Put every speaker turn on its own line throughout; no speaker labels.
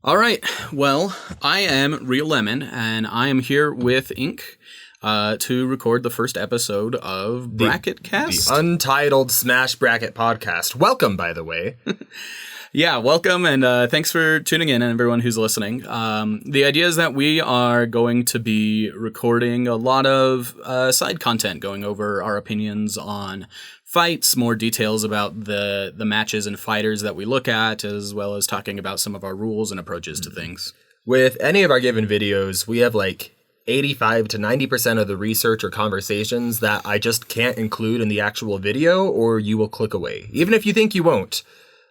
All right. Well, I am Real Lemon, and I am here with Ink to record the first episode of Bracket Cast.
The Untitled Smash Bracket Podcast. Welcome, by the way.
Yeah, welcome, and thanks for tuning in, and everyone who's listening. The idea is that we are going to be recording a lot of side content, going over our opinions on fights, more details about the matches and fighters that we look at, as well as talking about some of our rules and approaches to things.
With any of our given videos, we have like 85 to 90% of the research or conversations that I just can't include in the actual video, or you will click away. Even if you think you won't.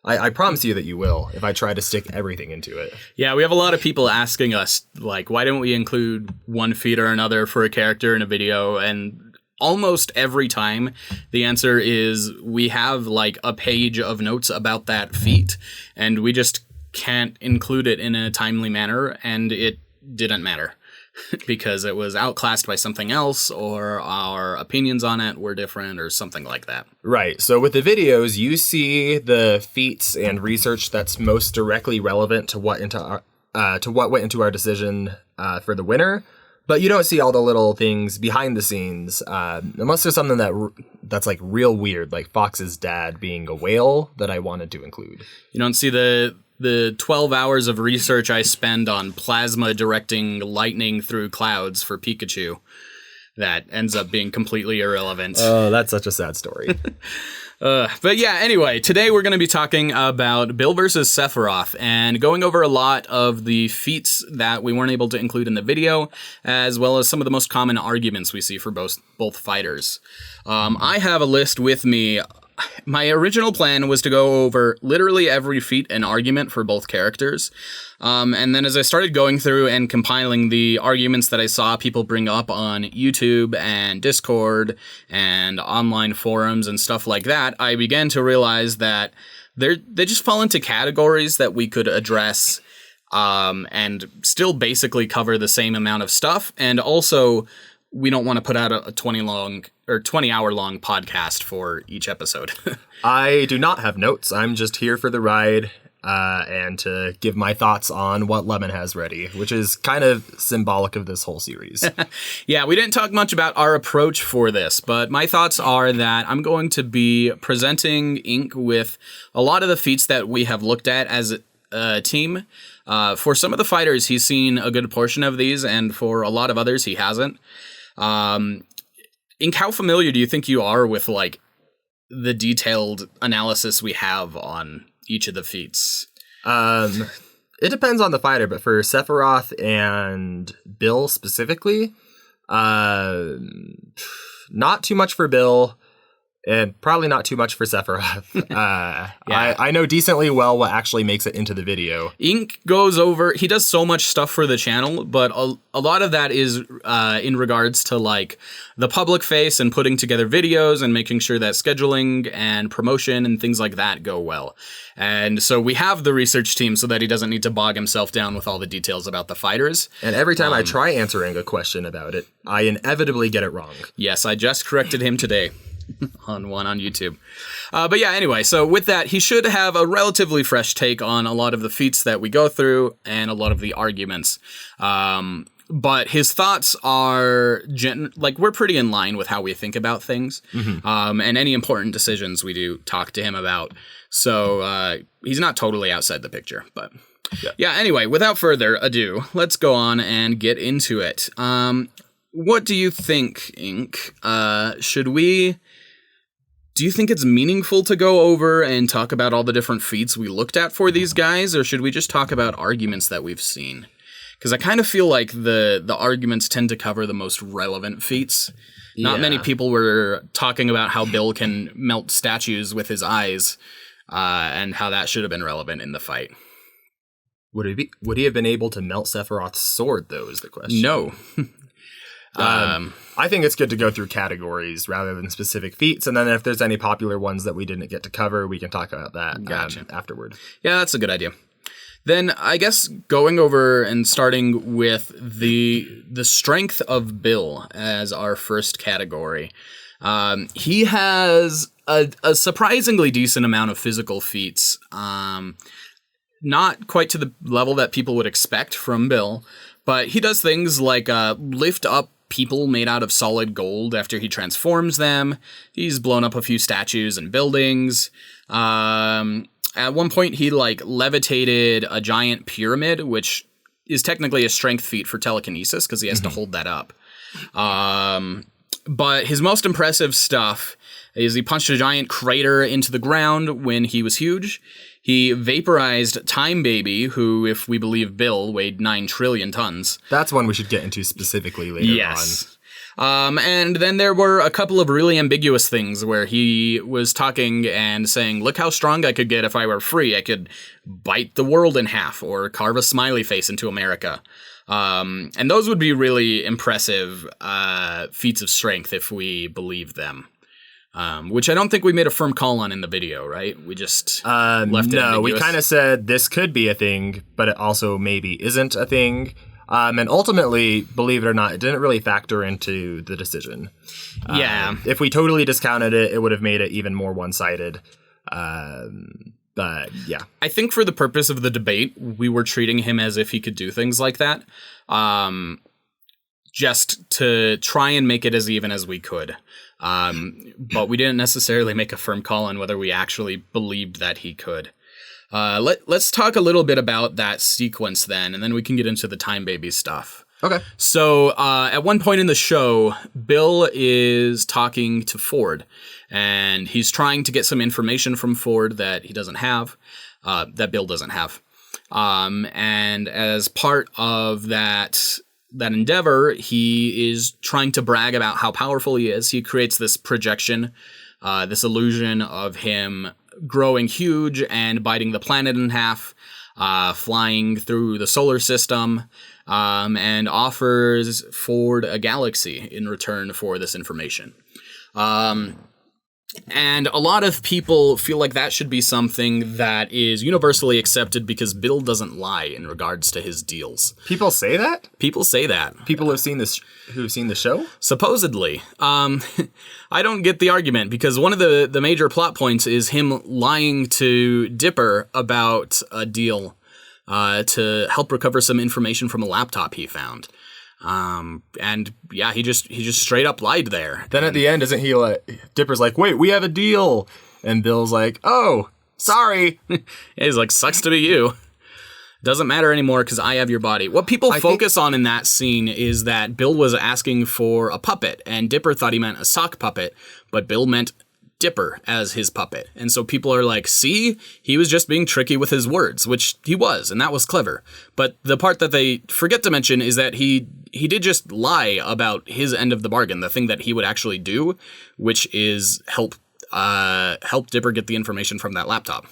I promise you that you will if I try to stick everything into it.
Yeah, we have a lot of people asking us, like, why don't we include one feat or another for a character in a video? And almost every time the answer is we have like a page of notes about that feat, and we just can't include it in a timely manner, and it didn't matter. Because it was outclassed by something else, or our opinions on it were different, or something like that.
Right. So with the videos, you see the feats and research that's most directly relevant to what went into our decision for the winner. But you don't see all the little things behind the scenes, unless there's something that's like real weird, like Fox's dad being a whale that I wanted to include.
You don't see the 12 hours of research I spend on plasma directing lightning through clouds for Pikachu that ends up being completely irrelevant.
Oh, that's such a sad story.
But yeah, anyway, today we're going to be talking about Bill versus Sephiroth and going over a lot of the feats that we weren't able to include in the video, as well as some of the most common arguments we see for both fighters. I have a list with me. My original plan was to go over literally every feat and argument for both characters. And then as I started going through and compiling the arguments that I saw people bring up on YouTube and Discord and online forums and stuff like that, I began to realize that they just fall into categories that we could address and still basically cover the same amount of stuff. And also, we don't want to put out a 20-hour long podcast for each episode.
I do not have notes. I'm just here for the ride and to give my thoughts on what Lemon has ready, which is kind of symbolic of this whole series.
Yeah, we didn't talk much about our approach for this, but my thoughts are that I'm going to be presenting Ink with a lot of the feats that we have looked at as a team. For some of the fighters, he's seen a good portion of these, and for a lot of others, he hasn't. Ink, how familiar do you think you are with like the detailed analysis we have on each of the feats?
It depends on the fighter, but for Sephiroth and Bill specifically, not too much for Bill. And probably not too much for Sephiroth. Yeah. I know decently well what actually makes it into the video.
Ink goes over, he does so much stuff for the channel, but a lot of that is in regards to like the public face and putting together videos and making sure that scheduling and promotion and things like that go well. And so we have the research team so that he doesn't need to bog himself down with all the details about the fighters.
And every time I try answering a question about it, I inevitably get it wrong.
Yes, I just corrected him today. on YouTube. But yeah, anyway, so with that, he should have a relatively fresh take on a lot of the feats that we go through and a lot of the arguments. But his thoughts are, we're pretty in line with how we think about things. Mm-hmm. And any important decisions we do talk to him about. So he's not totally outside the picture. But yeah, anyway, without further ado, let's go on and get into it. What do you think, Ink? Do you think it's meaningful to go over and talk about all the different feats we looked at for these guys, or should we just talk about arguments that we've seen? Because I kind of feel like the arguments tend to cover the most relevant feats. Not many people were talking about how Bill can melt statues with his eyes, and how that should have been relevant in the fight.
Would he have been able to melt Sephiroth's sword, though, is the question?
No.
I think it's good to go through categories rather than specific feats, and then if there's any popular ones that we didn't get to cover, we can talk about that afterward.
Yeah, that's a good idea. Then I guess going over and starting with the strength of Bill as our first category. He has a surprisingly decent amount of physical feats. not quite to the level that people would expect from Bill, but he does things like lift up people made out of solid gold after he transforms them. He's blown up a few statues and buildings. At one point, he levitated a giant pyramid, which is technically a strength feat for telekinesis because he has to hold that up. But his most impressive stuff is he punched a giant crater into the ground when he was huge. He vaporized Time Baby, who, if we believe Bill, weighed 9 trillion tons.
That's one we should get into specifically later on.
And then there were a couple of really ambiguous things where he was talking and saying, look how strong I could get if I were free. I could bite the world in half or carve a smiley face into America. And those would be really impressive feats of strength if we believe them. Which I don't think we made a firm call on in the video, right? We just left it ambiguous.
No, we kind of said this could be a thing, but it also maybe isn't a thing. And ultimately, believe it or not, it didn't really factor into the decision.
Yeah.
If we totally discounted it, it would have made it even more one-sided. But yeah.
I think for the purpose of the debate, we were treating him as if he could do things like that. Just to try and make it as even as we could. But we didn't necessarily make a firm call on whether we actually believed that he could. Let's talk a little bit about that sequence then, and then we can get into the Time Baby stuff.
Okay.
So at one point in the show, Bill is talking to Ford, and he's trying to get some information from Ford that he doesn't have, that Bill doesn't have. And as part of that endeavor, he is trying to brag about how powerful he is. He creates this projection, this illusion of him growing huge and biting the planet in half, flying through the solar system, and offers Ford a galaxy in return for this information. And a lot of people feel like that should be something that is universally accepted because Bill doesn't lie in regards to his deals.
People say that?
People say that.
People who've seen the show?
Supposedly. I don't get the argument because one of the major plot points is him lying to Dipper about a deal to help recover some information from a laptop he found. And yeah, he just straight up lied there.
Then at the end, isn't he Dipper's like, wait, we have a deal. And Bill's like, oh, sorry.
He's like, sucks to be you. Doesn't matter anymore because I have your body. What people focus on in that scene is that Bill was asking for a puppet and Dipper thought he meant a sock puppet, but Bill meant Dipper as his puppet. And so people are like, see, he was just being tricky with his words, which he was, and that was clever. But the part that they forget to mention is that he did just lie about his end of the bargain, the thing that he would actually do, which is help Dipper get the information from that laptop.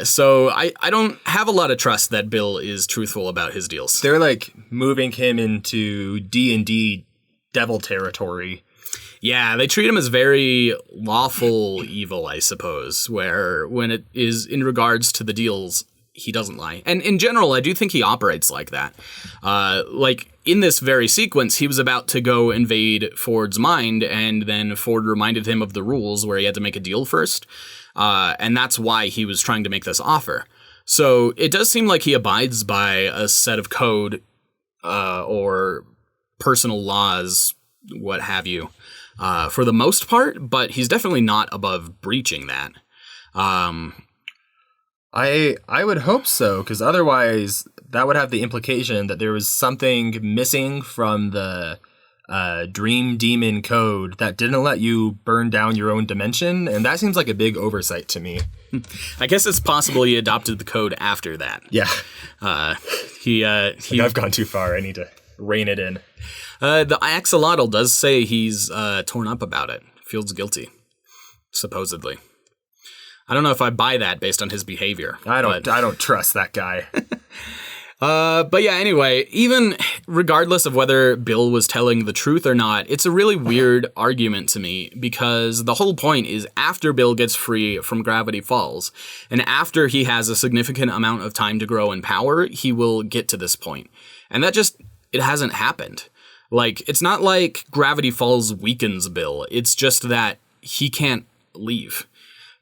So I don't have a lot of trust that Bill is truthful about his deals.
They're like moving him into D&D devil territory.
Yeah, they treat him as very lawful evil, I suppose, where when it is in regards to the deals, he doesn't lie. And in general, I do think he operates like that. Like in this very sequence, he was about to go invade Ford's mind, and then Ford reminded him of the rules where he had to make a deal first. And that's why he was trying to make this offer. So it does seem like he abides by a set of code or personal laws, what have you. For the most part, but he's definitely not above breaching that.
I would hope so, because otherwise that would have the implication that there was something missing from the Dream Demon code that didn't let you burn down your own dimension, and that seems like a big oversight to me.
I guess it's possible he adopted the code after that.
Yeah.
I've
gone too far. I need to rein it in.
The axolotl does say he's torn up about it. Feels guilty, supposedly. I don't know if I buy that based on his behavior.
I don't trust that guy.
But yeah, anyway, even regardless of whether Bill was telling the truth or not, it's a really weird argument to me because the whole point is after Bill gets free from Gravity Falls and after he has a significant amount of time to grow in power, he will get to this point. And that it hasn't happened. Like, it's not like Gravity Falls weakens Bill. It's just that he can't leave.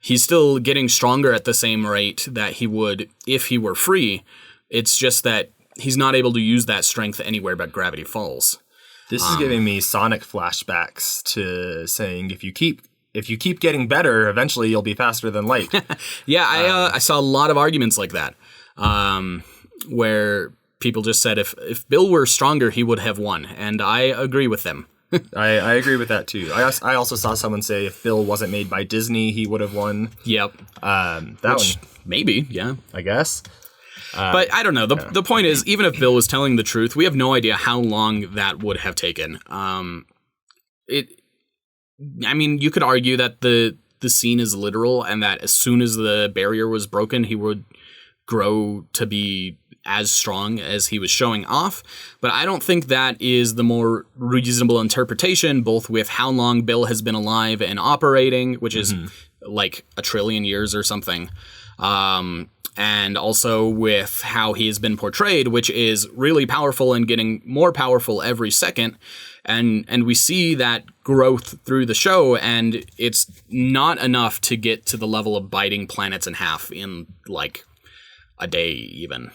he's still getting stronger at the same rate that he would if he were free. It's just that he's not able to use that strength anywhere but Gravity Falls.
This is giving me Sonic flashbacks to saying if you keep getting better, eventually you'll be faster than light.
Yeah, I saw a lot of arguments like that, where people just said if Bill were stronger, he would have won, and I agree with them.
I agree with that too. I also saw someone say if Bill wasn't made by Disney, he would have won.
Yep.
One,
maybe, yeah.
I guess.
But I don't know. The point is, even if Bill was telling the truth, we have no idea how long that would have taken. You could argue that the scene is literal and that as soon as the barrier was broken, he would grow to be as strong as he was showing off. But I don't think that is the more reasonable interpretation, both with how long Bill has been alive and operating, which is like 1 trillion years or something. And also with how he has been portrayed, which is really powerful and getting more powerful every second. And we see that growth through the show, and it's not enough to get to the level of biting planets in half in like a day even.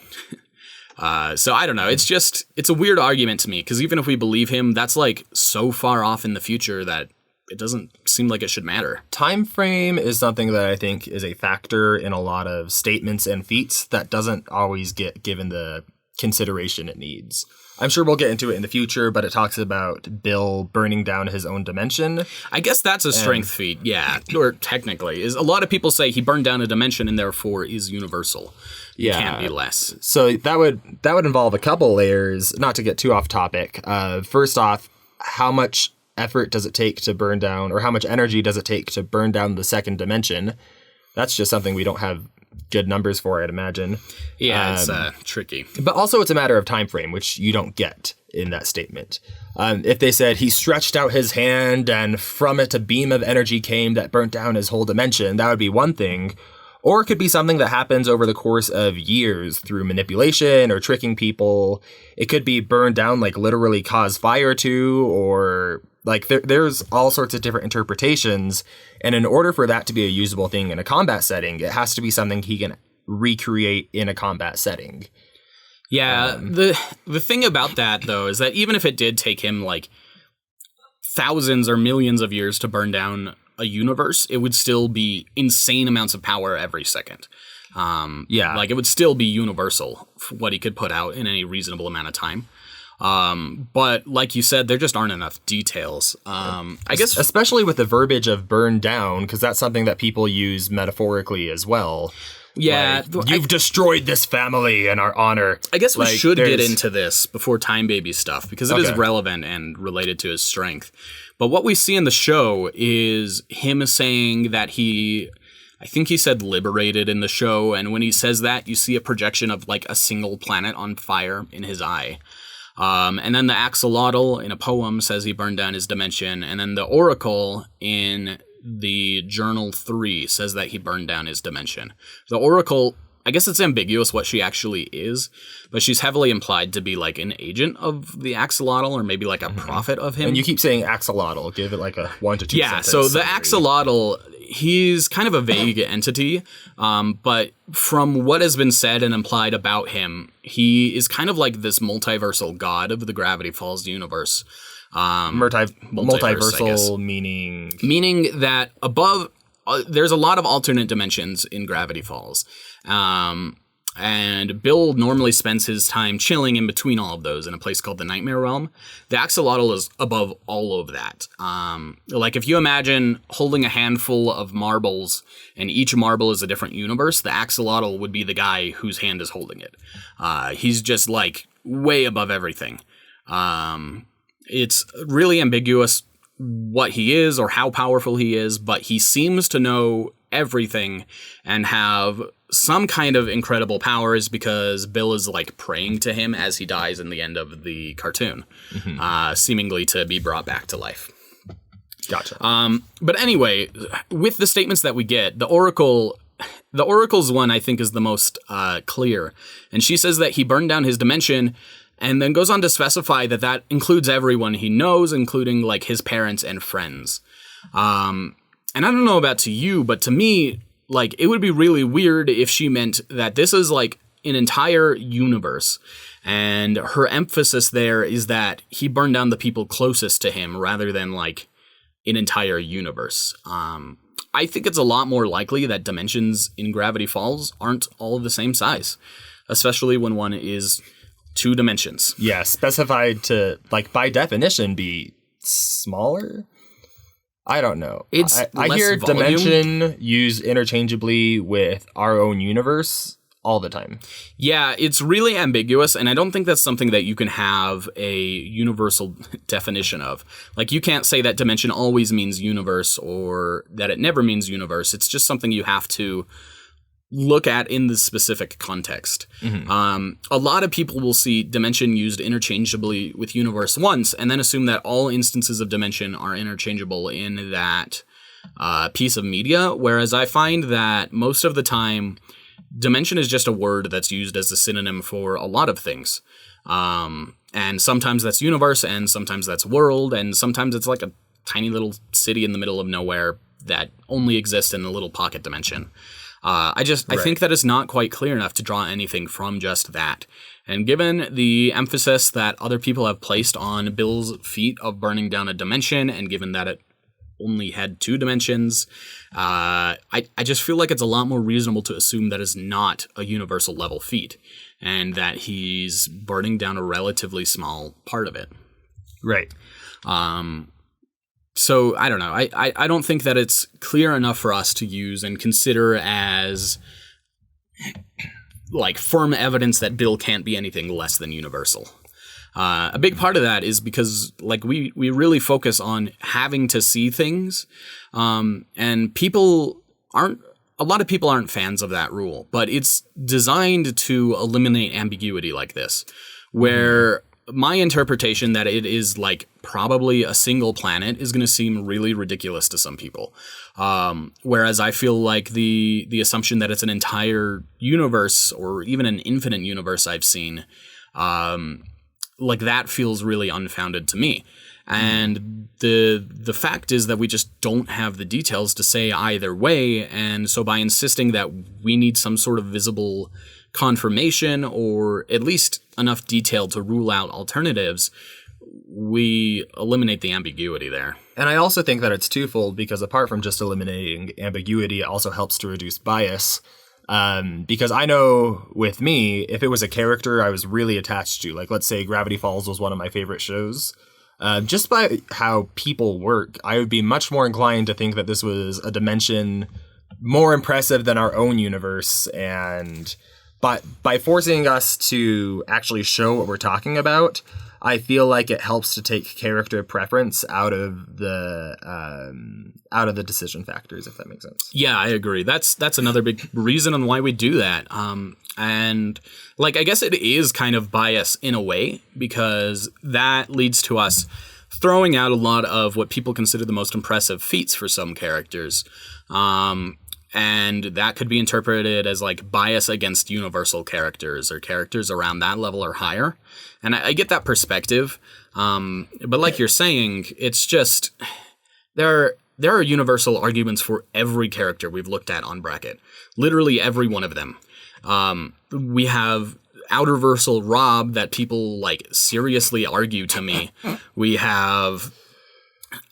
So I don't know. It's a weird argument to me, because even if we believe him, that's like so far off in the future that it doesn't seem like it should matter.
Time frame is something that I think is a factor in a lot of statements and feats that doesn't always get given the consideration it needs. I'm sure we'll get into it in the future, but it talks about Bill burning down his own dimension.
I guess that's a strength feat, yeah. Or technically. A lot of people say he burned down a dimension and therefore is universal. It can't be less.
So that would involve a couple layers, not to get too off topic. First off, how much effort does it take to burn down, or how much energy does it take to burn down the second dimension? That's just something we don't have good numbers for, I'd imagine.
Yeah, it's tricky.
But also it's a matter of time frame, which you don't get in that statement. If they said he stretched out his hand and from it a beam of energy came that burnt down his whole dimension, that would be one thing. Or it could be something that happens over the course of years through manipulation or tricking people. It could be burned down, like literally cause fire to, or like there's all sorts of different interpretations. And in order for that to be a usable thing in a combat setting, it has to be something he can recreate in a combat setting.
Yeah, the thing about that, though, is that even if it did take him like thousands or millions of years to burn down a universe, it would still be insane amounts of power every second. Like it would still be universal for what he could put out in any reasonable amount of time. But like you said, there just aren't enough details. I guess
especially with the verbiage of burn down, because that's something that people use metaphorically as well.
Yeah,
like, you've destroyed this family in our honor.
I guess we should get into this before Time Baby stuff, because it is relevant and related to his strength. But what we see in the show is him saying that I think he said liberated in the show, and when he says that, you see a projection of like a single planet on fire in his eye. And then the axolotl in a poem says he burned down his dimension, and then the oracle in the Journal 3 says that he burned down his dimension. The oracle, I guess it's ambiguous what she actually is, but she's heavily implied to be like an agent of the axolotl, or maybe like a prophet of him.
And you keep saying axolotl. Give it like a 1 to 2
Yeah,
sentence
so the
summary.
axolotl, he's kind of a vague entity, but from what has been said and implied about him, he is kind of like this multiversal god of the Gravity Falls universe.
Multiversal
meaning that above there's a lot of alternate dimensions in Gravity Falls, and Bill normally spends his time chilling in between all of those in a place called the Nightmare Realm. The axolotl is above all of that. Like if you imagine holding a handful of marbles and each marble is a different universe, the axolotl would be the guy whose hand is holding it. He's just like way above everything. It's really ambiguous what he is or how powerful he is, but he seems to know everything and have some kind of incredible powers because Bill is like praying to him as he dies in the end of the cartoon, seemingly to be brought back to life.
Gotcha.
But anyway, with the statements that we get, the Oracle's one I think is the most clear, and she says that he burned down his dimension, and then goes on to specify that that includes everyone he knows, including like his parents and friends. and I don't know about to you, but to me, like, it would be really weird if she meant that this is like an entire universe, and her emphasis there is that he burned down the people closest to him rather than like an entire universe. I think it's a lot more likely that dimensions in Gravity Falls aren't all of the same size, especially when one is 2 dimensions.
Yeah, specified to, like, by definition, be smaller? I don't know. I hear
volume.
dimension used interchangeably with our own universe all the time.
Yeah, it's really ambiguous, and I don't think that's something that you can have a universal definition of. Like, you can't say that dimension always means universe or that it never means universe. It's just something you have to look at in the specific context. A lot of people will see dimension used interchangeably with universe once and then assume that all instances of dimension are interchangeable in that piece of media, whereas I find that most of the time dimension is just a word that's used as a synonym for a lot of things. And sometimes that's universe, and sometimes that's world, and sometimes it's like a tiny little city in the middle of nowhere that only exists in a little pocket dimension. I think that it's not quite clear enough to draw anything from just that. And given the emphasis that other people have placed on Bill's feat of burning down a dimension, and given that it only had 2 dimensions, I just feel like it's a lot more reasonable to assume that it's not a universal level feat, and that he's burning down a relatively small part of it.
Right.
So I don't know. I don't think that it's clear enough for us to use and consider as like firm evidence that Bill can't be anything less than universal. A big part of that is because like we really focus on having to see things, and a lot of people aren't fans of that rule, but it's designed to eliminate ambiguity like this, where my interpretation that it is like probably a single planet is going to seem really ridiculous to some people. Whereas I feel like the assumption that it's an entire universe or even an infinite universe I've seen, like that feels really unfounded to me. And the fact is that we just don't have the details to say either way. And so by insisting that we need some sort of visible confirmation or at least enough detail to rule out alternatives, we eliminate the ambiguity there.
And I also think that it's twofold, because apart from just eliminating ambiguity, it also helps to reduce bias. Because I know with me, if it was a character I was really attached to, like let's say Gravity Falls was one of my favorite shows, just by how people work, I would be much more inclined to think that this was a dimension more impressive than our own universe. But by forcing us to actually show what we're talking about, I feel like it helps to take character preference out of the decision factors, if that makes sense.
Yeah, I agree. That's another big reason on why we do that. And like, I guess it is kind of bias in a way, because that leads to us throwing out a lot of what people consider the most impressive feats for some characters. And that could be interpreted as like bias against universal characters or characters around that level or higher. And I get that perspective. But like you're saying, it's just there are universal arguments for every character we've looked at on Bracket. Literally every one of them. We have Outerversal Rob that people like seriously argue to me. We have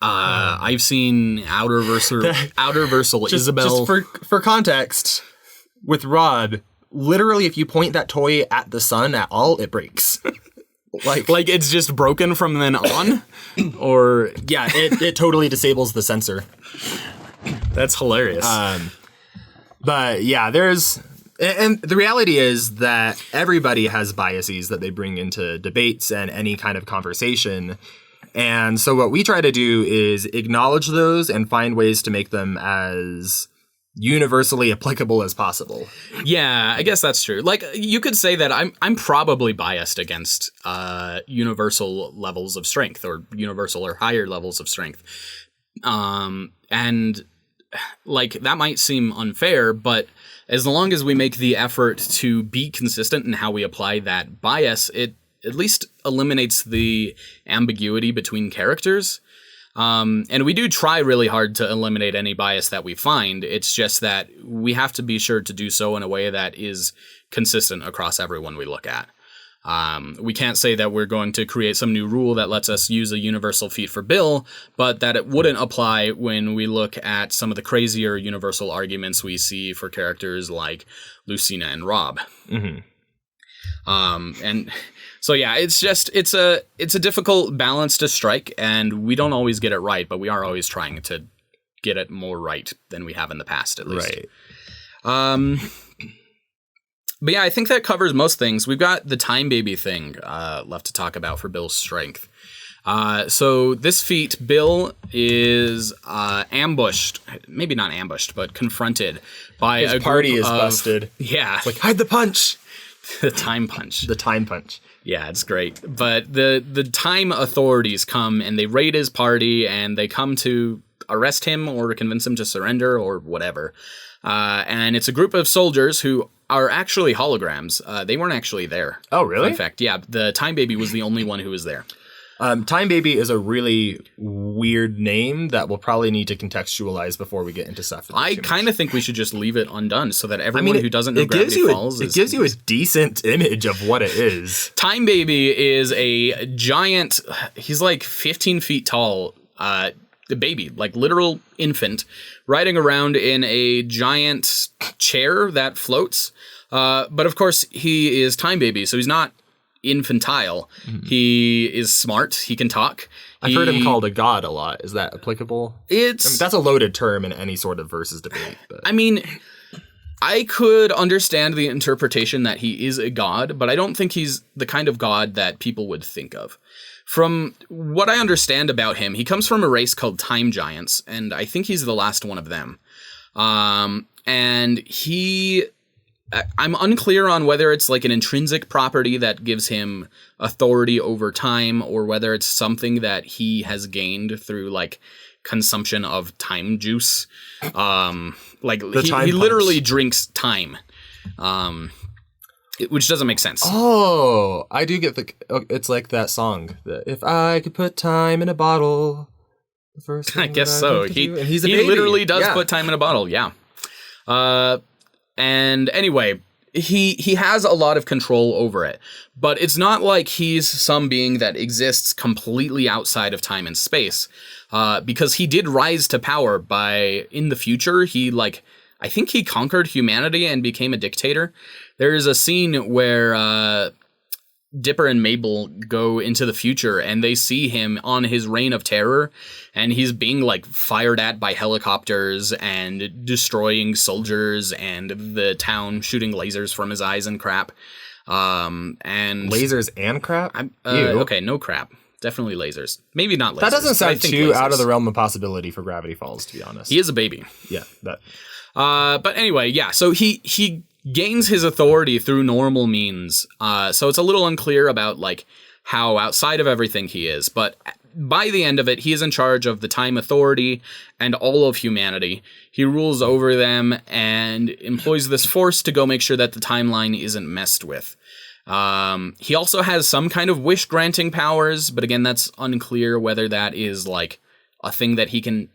I've seen Outerversal Isabel.
Just for context, with Rob, literally if you point that toy at the sun at all, it breaks.
like it's just broken from then on? Or
yeah, it totally disables the sensor.
That's hilarious.
But yeah, and the reality is that everybody has biases that they bring into debates and any kind of conversation. And so what we try to do is acknowledge those and find ways to make them as universally applicable as possible.
Yeah, I guess that's true. Like, you could say that I'm probably biased against universal levels of strength, or universal or higher levels of strength. And like, that might seem unfair, but as long as we make the effort to be consistent in how we apply that bias, it at least eliminates the ambiguity between characters. And we do try really hard to eliminate any bias that we find. It's just that we have to be sure to do so in a way that is consistent across everyone we look at. We can't say that we're going to create some new rule that lets us use a universal feat for Bill, but that it wouldn't apply when we look at some of the crazier universal arguments we see for characters like Lucina and Rob.
Mm-hmm.
And so yeah, it's a difficult balance to strike, and we don't always get it right, but we are always trying to get it more right than we have in the past, at least.
Right.
But yeah, I think that covers most things. We've got the Time Baby thing left to talk about for Bill's strength. So this feat, Bill is ambushed, maybe not ambushed, but confronted by
His
a
party
group
is
of,
busted.
Yeah.
It's like, hide the punch!
The Time Punch.
The Time Punch.
Yeah, it's great. But the Time authorities come and they raid his party, and they come to arrest him or convince him to surrender or whatever. And it's a group of soldiers who are actually holograms. They weren't actually there.
Oh, really?
In fact, yeah, the Time Baby was the only one who was there.
Time Baby is a really weird name that we'll probably need to contextualize before we get into stuff.
I kind of think we should just leave it undone so that everyone who doesn't know Gravity Falls
it gives you a decent image of what it is.
Time Baby is a giant, he's like 15 feet tall, baby, like literal infant, riding around in a giant chair that floats. But of course, he is Time Baby, so he's not infantile. Mm-hmm. He is smart. He can talk.
I've heard him called a god a lot. Is that applicable? That's a loaded term in any sort of versus debate. But.
I mean, I could understand the interpretation that he is a god, but I don't think he's the kind of god that people would think of. From what I understand about him, he comes from a race called Time Giants, and I think he's the last one of them. And I'm unclear on whether it's like an intrinsic property that gives him authority over time, or whether it's something that he has gained through like consumption of time juice. Like he literally drinks time. Which doesn't make sense.
Oh, I do get it's like that song. If I could put time in a bottle, the first thing
I guess so. He literally does put time in a bottle. Yeah. And anyway, he has a lot of control over it, but it's not like he's some being that exists completely outside of time and space, because he did rise to power in the future. I think he conquered humanity and became a dictator. There's a scene where Dipper and Mabel go into the future and they see him on his reign of terror, and he's being like fired at by helicopters and destroying soldiers and the town shooting lasers from his eyes and crap. And
lasers and crap?
Okay, no crap. Definitely lasers. Maybe not lasers.
That doesn't sound too out of the realm of possibility for Gravity Falls, to be honest.
He is a baby.
Yeah, that.
But anyway, yeah, so he gains his authority through normal means. So it's a little unclear about like how outside of everything he is, but by the end of it, he is in charge of the Time Authority and all of humanity. He rules over them and employs this force to go make sure that the timeline isn't messed with. He also has some kind of wish granting powers, but again, that's unclear whether that is like a thing that he can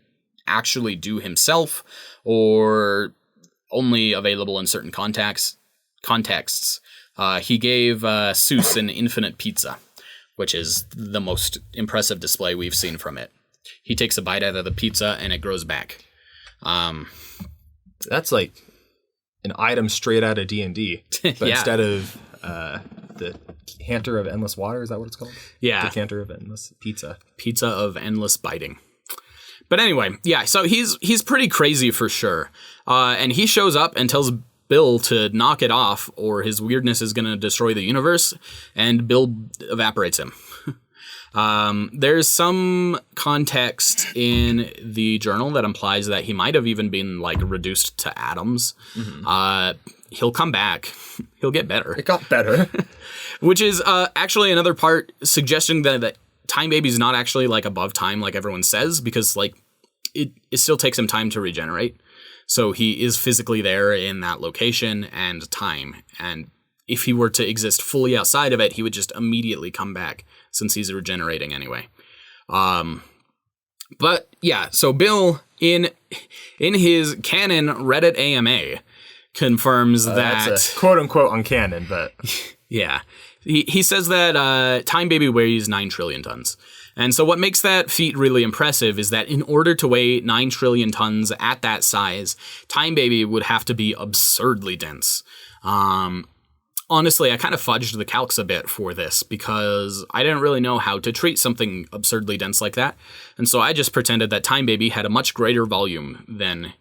actually do himself or only available in certain contexts. He gave Seuss an infinite pizza, which is the most impressive display we've seen from it. He takes a bite out of the pizza and it grows back.
That's like an item straight out of D&D, but
yeah.
Instead of the Canter of Endless Water, is that what it's called?
Yeah.
The Canter of Endless Pizza.
Pizza of endless biting. But anyway, yeah, so he's pretty crazy for sure. And he shows up and tells Bill to knock it off or his weirdness is going to destroy the universe, and Bill evaporates him. There's some context in the journal that implies that he might have even been like reduced to atoms. Mm-hmm. He'll come back. He'll get better.
It got better.
Which is actually another part suggesting that Time Baby's not actually like above time like everyone says, because like it still takes him time to regenerate. So he is physically there in that location and time. And if he were to exist fully outside of it, he would just immediately come back since he's regenerating anyway. But But yeah, so Bill in his canon Reddit AMA confirms that
that's a quote unquote uncanon, but
yeah, he says that Time Baby weighs 9 trillion tons. And so what makes that feat really impressive is that in order to weigh 9 trillion tons at that size, Time Baby would have to be absurdly dense. Honestly, I kind of fudged the calcs a bit for this because I didn't really know how to treat something absurdly dense like that. And so I just pretended that Time Baby had a much greater volume than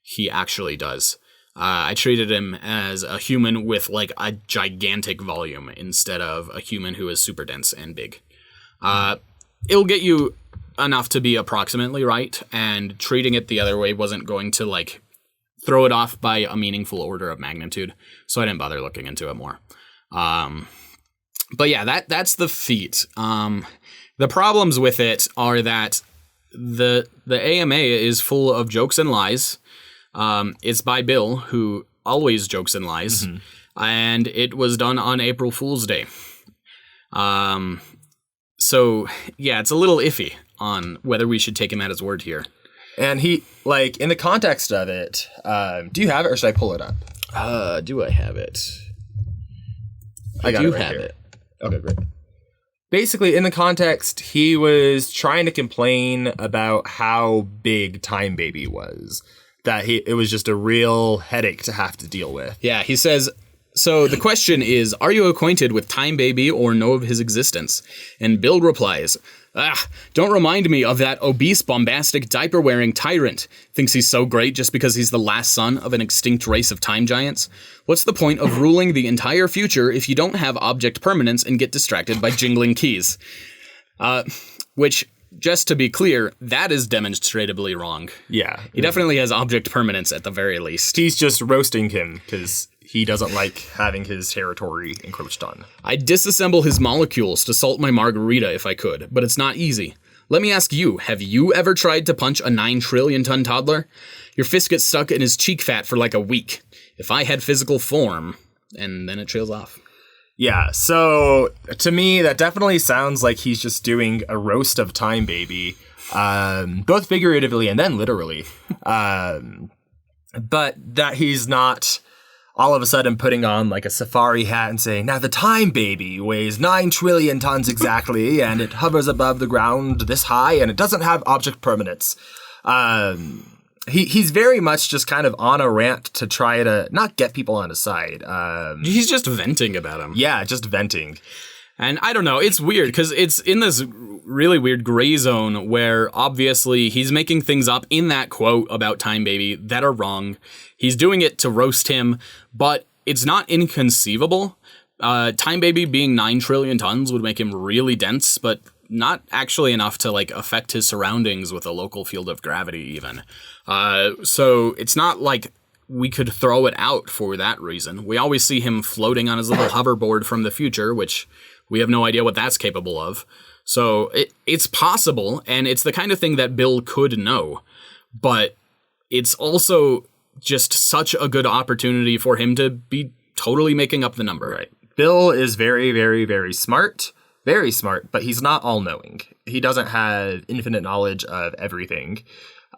he actually does. I treated him as a human with like a gigantic volume instead of a human who is super dense and big. It'll get you enough to be approximately right, and treating it the other way wasn't going to like throw it off by a meaningful order of magnitude, so I didn't bother looking into it more. But yeah, that's the feat. The problems with it are that the AMA is full of jokes and lies. It's by Bill, who always jokes and lies, and it was done on April Fool's Day. So yeah, it's a little iffy on whether we should take him at his word here.
And he, like, in the context of it, do you have it or should I pull it up?
Do I have it?
I got
do
it right
have
here.
it.
Okay, great. Basically, in the context, he was trying to complain about how big Time Baby was. That it was just a real headache to have to deal with.
Yeah, he says, so the question is, are you acquainted with Time Baby or know of his existence? And Bill replies, don't remind me of that obese, bombastic, diaper-wearing tyrant. Thinks he's so great just because he's the last son of an extinct race of time giants? What's the point of ruling the entire future if you don't have object permanence and get distracted by jingling keys? Which, just to be clear, that is demonstrably wrong.
Yeah.
He definitely has object permanence at the very least.
He's just roasting him because he doesn't like having his territory encroached on.
I'd disassemble his molecules to salt my margarita if I could, but it's not easy. Let me ask you, have you ever tried to punch a 9 trillion ton toddler? Your fist gets stuck in his cheek fat for like a week. If I had physical form, and then it trails off.
Yeah, so to me, that definitely sounds like he's just doing a roast of Time Baby, both figuratively and then literally. But that he's not all of a sudden putting on like a safari hat and saying, now the Time Baby weighs 9 trillion tons exactly, and it hovers above the ground this high, and it doesn't have object permanence. He's very much just kind of on a rant to try to not get people on his side.
He's just venting about him.
Yeah, just venting.
And I don't know, it's weird because it's in this really weird gray zone where obviously he's making things up in that quote about Time Baby that are wrong. He's doing it to roast him, but it's not inconceivable. Time Baby being 9 trillion tons would make him really dense, but not actually enough to like affect his surroundings with a local field of gravity even. So it's not like we could throw it out for that reason. We always see him floating on his little hoverboard from the future, which we have no idea what that's capable of. So it's possible, and it's the kind of thing that Bill could know, but it's also just such a good opportunity for him to be totally making up the number.
Right. Bill is very, very, very smart. Very smart, but he's not all-knowing. He doesn't have infinite knowledge of everything.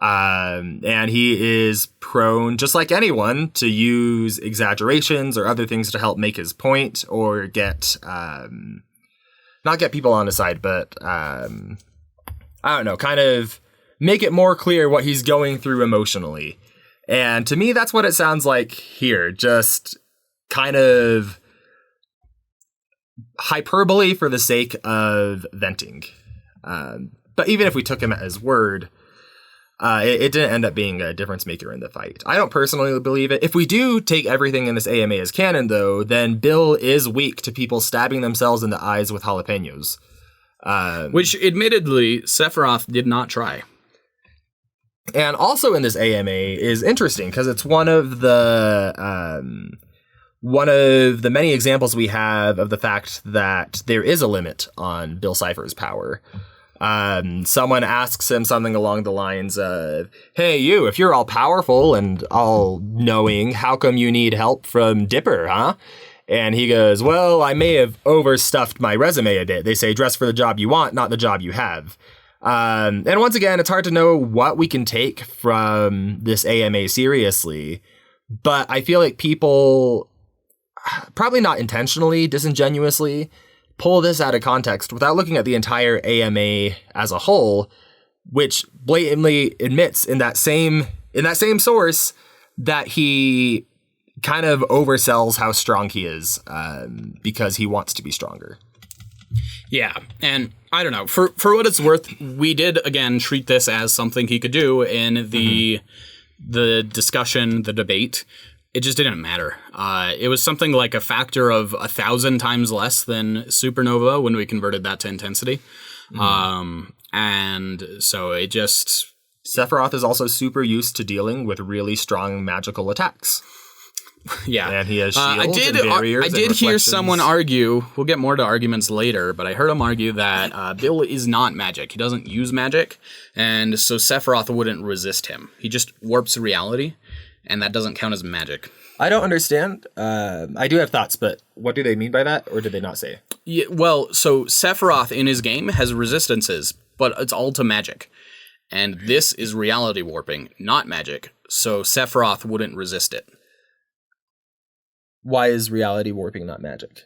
And he is prone, just like anyone, to use exaggerations or other things to help make his point or get, not get people on his side, but, I don't know, kind of make it more clear what he's going through emotionally. And to me, that's what it sounds like here. Just kind of hyperbole for the sake of venting. But even if we took him at his word, it didn't end up being a difference maker in the fight. I don't personally believe it. If we do take everything in this AMA as canon, though, then Bill is weak to people stabbing themselves in the eyes with jalapenos.
Which, admittedly, Sephiroth did not try.
And also in this AMA is interesting because it's one of the many examples we have of the fact that there is a limit on Bill Cipher's power. Someone asks him something along the lines of, hey, you, if you're all powerful and all knowing, how come you need help from Dipper, huh? And he goes, well, I may have overstuffed my resume a bit. They say dress for the job you want, not the job you have. And once again, it's hard to know what we can take from this AMA seriously, but I feel like people, probably not intentionally, disingenuously, pull this out of context without looking at the entire AMA as a whole, which blatantly admits in that same source that he kind of oversells how strong he is because he wants to be stronger.
Yeah, and I don't know, for what it's worth, we did, again, treat this as something he could do in the discussion, the debate. It just didn't matter. It was something like a factor of 1,000 times less than supernova when we converted that to intensity. And so it just...
Sephiroth is also super used to dealing with really strong magical attacks.
Yeah.
And he has shields and barriers.
I did hear someone argue, we'll get more to arguments later, but I heard him argue that Bill is not magic. He doesn't use magic, and so Sephiroth wouldn't resist him. He just warps reality, and that doesn't count as magic.
I don't understand. I do have thoughts, but what do they mean by that, or did they not say?
Yeah, well, so Sephiroth in his game has resistances, but it's all to magic. And this is reality warping, not magic, so Sephiroth wouldn't resist it.
Why is reality warping not magic?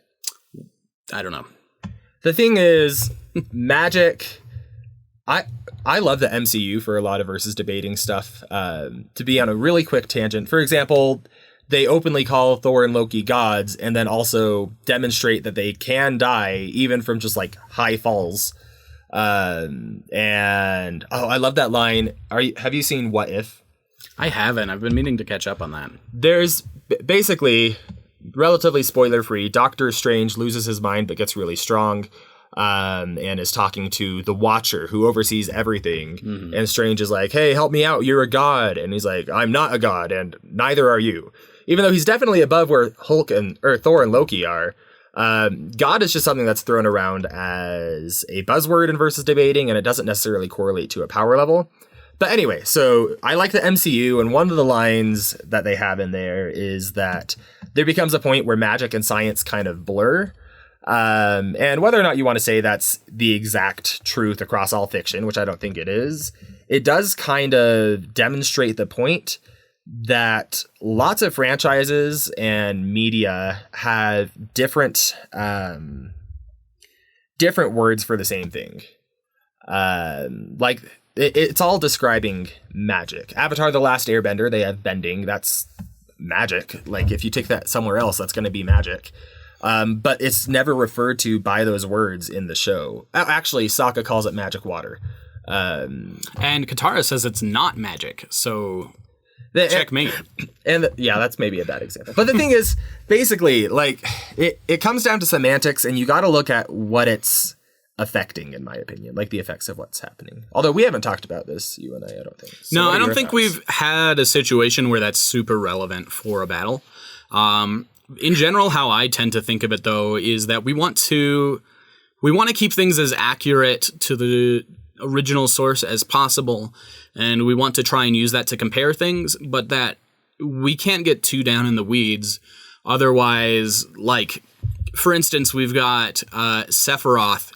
I don't know.
The thing is, magic... I love the MCU for a lot of versus debating stuff. To be on a really quick tangent, for example, they openly call Thor and Loki gods and then also demonstrate that they can die even from just like high falls. And I love that line. Have you seen What If?
I haven't. I've been meaning to catch up on that.
There's basically, relatively spoiler free, Doctor Strange loses his mind but gets really strong. And is talking to the Watcher who oversees everything. Mm-hmm. And Strange is like, hey, help me out. You're a god. And he's like, I'm not a god, and neither are you. Even though he's definitely above where Thor and Loki are. God is just something that's thrown around as a buzzword in versus debating, and it doesn't necessarily correlate to a power level. But anyway, so I like the MCU, and one of the lines that they have in there is that there becomes a point where magic and science kind of blur. And whether or not you want to say that's the exact truth across all fiction, which I don't think it is, it does kind of demonstrate the point that lots of franchises and media have different words for the same thing. Like it's all describing magic. Avatar: The Last Airbender, they have bending. That's magic. Like if you take that somewhere else, that's going to be magic. But it's never referred to by those words in the show. Actually, Sokka calls it magic water.
And Katara says it's not magic, so checkmate.
And that's maybe a bad example. But the thing is, basically, like, it comes down to semantics, and you got to look at what it's affecting, in my opinion, like the effects of what's happening. Although we haven't talked about this, you and I don't think. So
no, I don't think we've had a situation where that's super relevant for a battle. In general, how I tend to think of it, though, is that we want to keep things as accurate to the original source as possible, and we want to try and use that to compare things, but that we can't get too down in the weeds. Otherwise, like, for instance, we've got Sephiroth,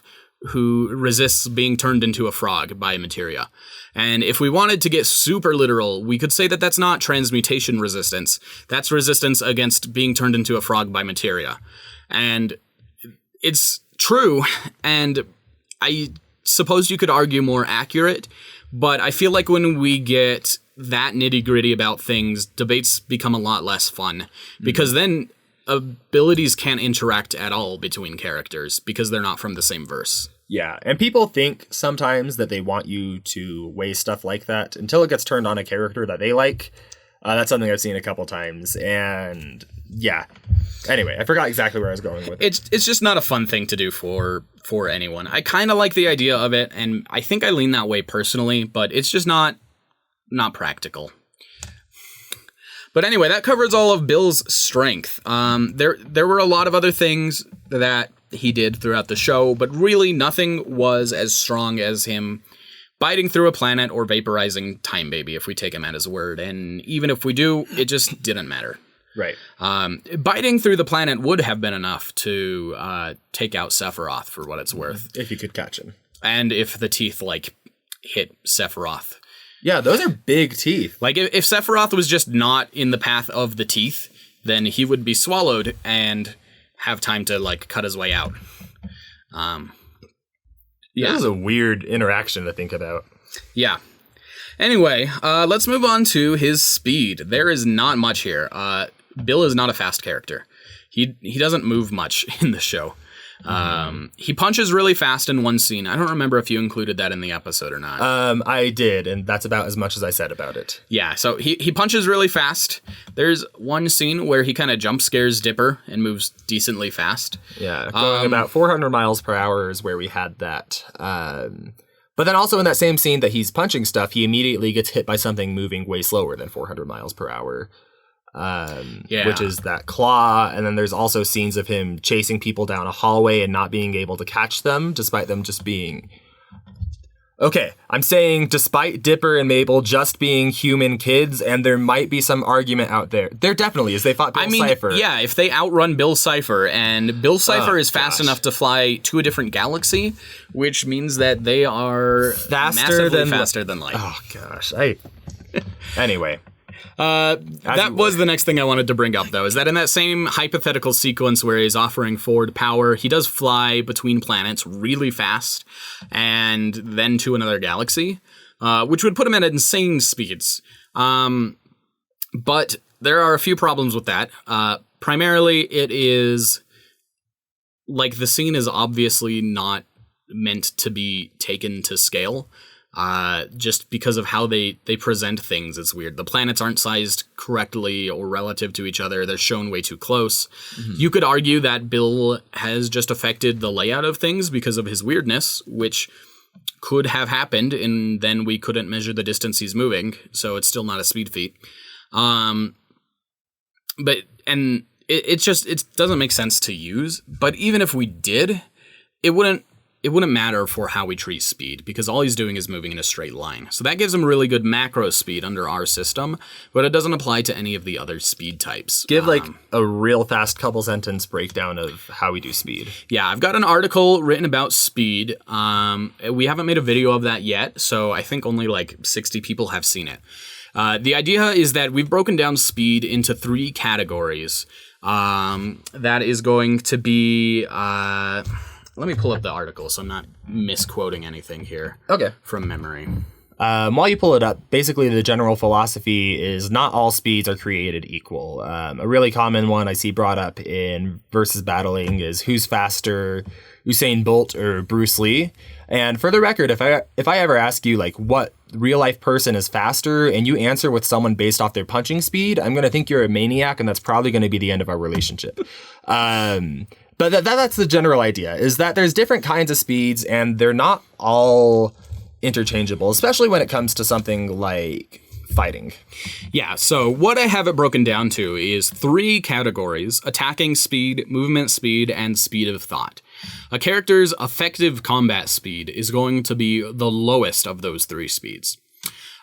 who resists being turned into a frog by materia. And if we wanted to get super literal, we could say that that's not transmutation resistance. That's resistance against being turned into a frog by materia. And it's true, and I suppose you could argue more accurate, but I feel like when we get that nitty-gritty about things, debates become a lot less fun, because then abilities can't interact at all between characters because they're not from the same verse.
Yeah, and people think sometimes that they want you to weigh stuff like that until it gets turned on a character that they like. That's something I've seen a couple times, and yeah. Anyway, I forgot exactly where I was going with it.
It's just not a fun thing to do for anyone. I kind of like the idea of it, and I think I lean that way personally, but it's just not practical. But anyway, that covers all of Bill's strength. There were a lot of other things that he did throughout the show, but really nothing was as strong as him biting through a planet or vaporizing Time Baby, if we take him at his word. And even if we do, it just didn't matter.
Right.
Biting through the planet would have been enough to take out Sephiroth, for what it's worth.
If you could catch him.
And if the teeth, like, hit Sephiroth.
Yeah, those are big teeth.
Like, if Sephiroth was just not in the path of the teeth, then he would be swallowed and have time to, like, cut his way out.
Yeah. That was a weird interaction to think about.
Yeah. Anyway, let's move on to his speed. There is not much here. Bill is not a fast character. He doesn't move much in the show. He punches really fast in one scene. I don't remember if you included that in the episode or not.
I did, and that's about as much as I said about it.
Yeah, so he punches really fast. There's one scene where he kind of jump scares Dipper and moves decently fast.
Yeah, going about 400 miles per hour is where we had that. But then also in that same scene that he's punching stuff, he immediately gets hit by something moving way slower than 400 miles per hour. Which is that claw, and then there's also scenes of him chasing people down a hallway and not being able to catch them, despite them just being... Okay, I'm saying despite Dipper and Mabel just being human kids, and there might be some argument out there. There definitely is. They fought Bill Cipher.
Yeah, if they outrun Bill Cipher, and Bill Cipher is fast enough to fly to a different galaxy, which means that they are faster than light.
Oh, gosh. Anyway...
that was the next thing I wanted to bring up, though, is that in that same hypothetical sequence where he's offering Ford power, he does fly between planets really fast and then to another galaxy, which would put him at insane speeds. But there are a few problems with that. Primarily, it is like the scene is obviously not meant to be taken to scale. Just because of how they present things, it's weird. The planets aren't sized correctly or relative to each other. They're shown way too close. Mm-hmm. You could argue that Bill has just affected the layout of things because of his weirdness, which could have happened, and then we couldn't measure the distance he's moving, so it's still not a speed feat. It doesn't make sense to use. But even if we did, it wouldn't matter for how we treat speed, because all he's doing is moving in a straight line. So that gives him really good macro speed under our system, but it doesn't apply to any of the other speed types.
Give a real fast couple sentence breakdown of how we do speed.
Yeah, I've got an article written about speed. We haven't made a video of that yet, so I think only like 60 people have seen it. The idea is that we've broken down speed into 3 categories. That is going to be... let me pull up the article so I'm not misquoting anything here.
Okay.
From memory.
While you pull it up, basically the general philosophy is not all speeds are created equal. A really common one I see brought up in versus battling is who's faster, Usain Bolt or Bruce Lee. And for the record, if I ever ask you like what real life person is faster and you answer with someone based off their punching speed, I'm going to think you're a maniac, and that's probably going to be the end of our relationship. But that's the general idea, is that there's different kinds of speeds and they're not all interchangeable, especially when it comes to something like fighting.
Yeah, so what I have it broken down to is 3 categories: attacking speed, movement speed, and speed of thought. A character's effective combat speed is going to be the lowest of those 3 speeds.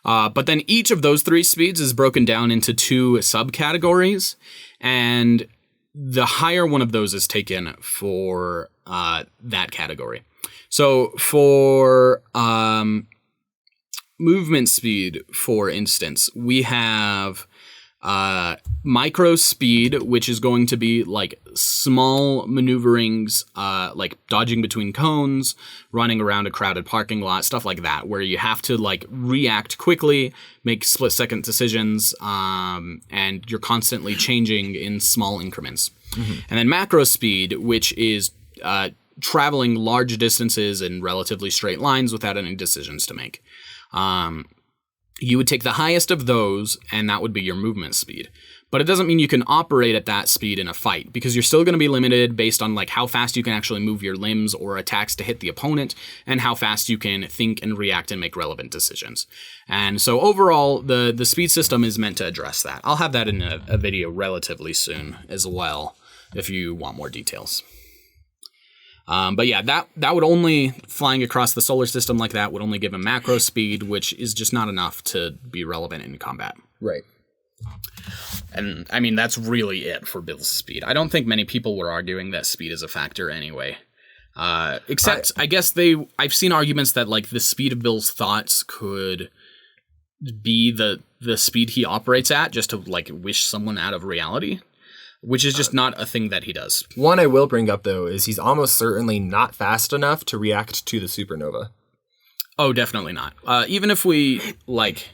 But then each of those 3 speeds is broken down into 2 subcategories, and the higher one of those is taken for that category. So for movement speed, for instance, we have micro speed, which is going to be like small maneuverings, like dodging between cones, running around a crowded parking lot, stuff like that, where you have to like react quickly, make split-second decisions, and you're constantly changing in small increments. Mm-hmm. And then macro speed, which is traveling large distances in relatively straight lines without any decisions to make. You would take the highest of those, and that would be your movement speed. But it doesn't mean you can operate at that speed in a fight, because you're still going to be limited based on like how fast you can actually move your limbs or attacks to hit the opponent, and how fast you can think and react and make relevant decisions. And so overall, the speed system is meant to address that. I'll have that in a video relatively soon as well, if you want more details. But yeah, that would only, flying across the solar system like that would only give a macro speed, which is just not enough to be relevant in combat.
Right.
And I mean, that's really it for Bill's speed. I don't think many people were arguing that speed is a factor anyway. Except, I guess I've seen arguments that like the speed of Bill's thoughts could be the speed he operates at, just to like wish someone out of reality, which is just not a thing that he does.
One I will bring up though is he's almost certainly not fast enough to react to the supernova.
Oh, definitely not. Even if we like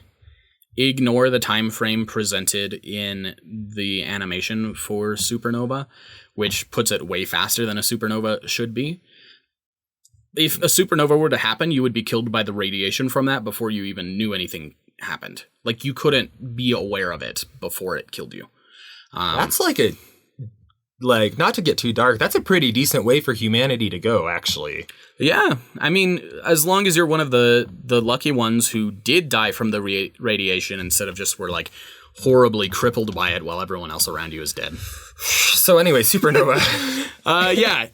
ignore the time frame presented in the animation for supernova, which puts it way faster than a supernova should be. If a supernova were to happen, you would be killed by the radiation from that before you even knew anything happened. Like, you couldn't be aware of it before it killed you.
That's like not to get too dark, that's a pretty decent way for humanity to go, actually.
Yeah, I mean, as long as you're one of the lucky ones who did die from the radiation instead of just were like horribly crippled by it while everyone else around you is dead.
So anyway, supernova.
Yeah,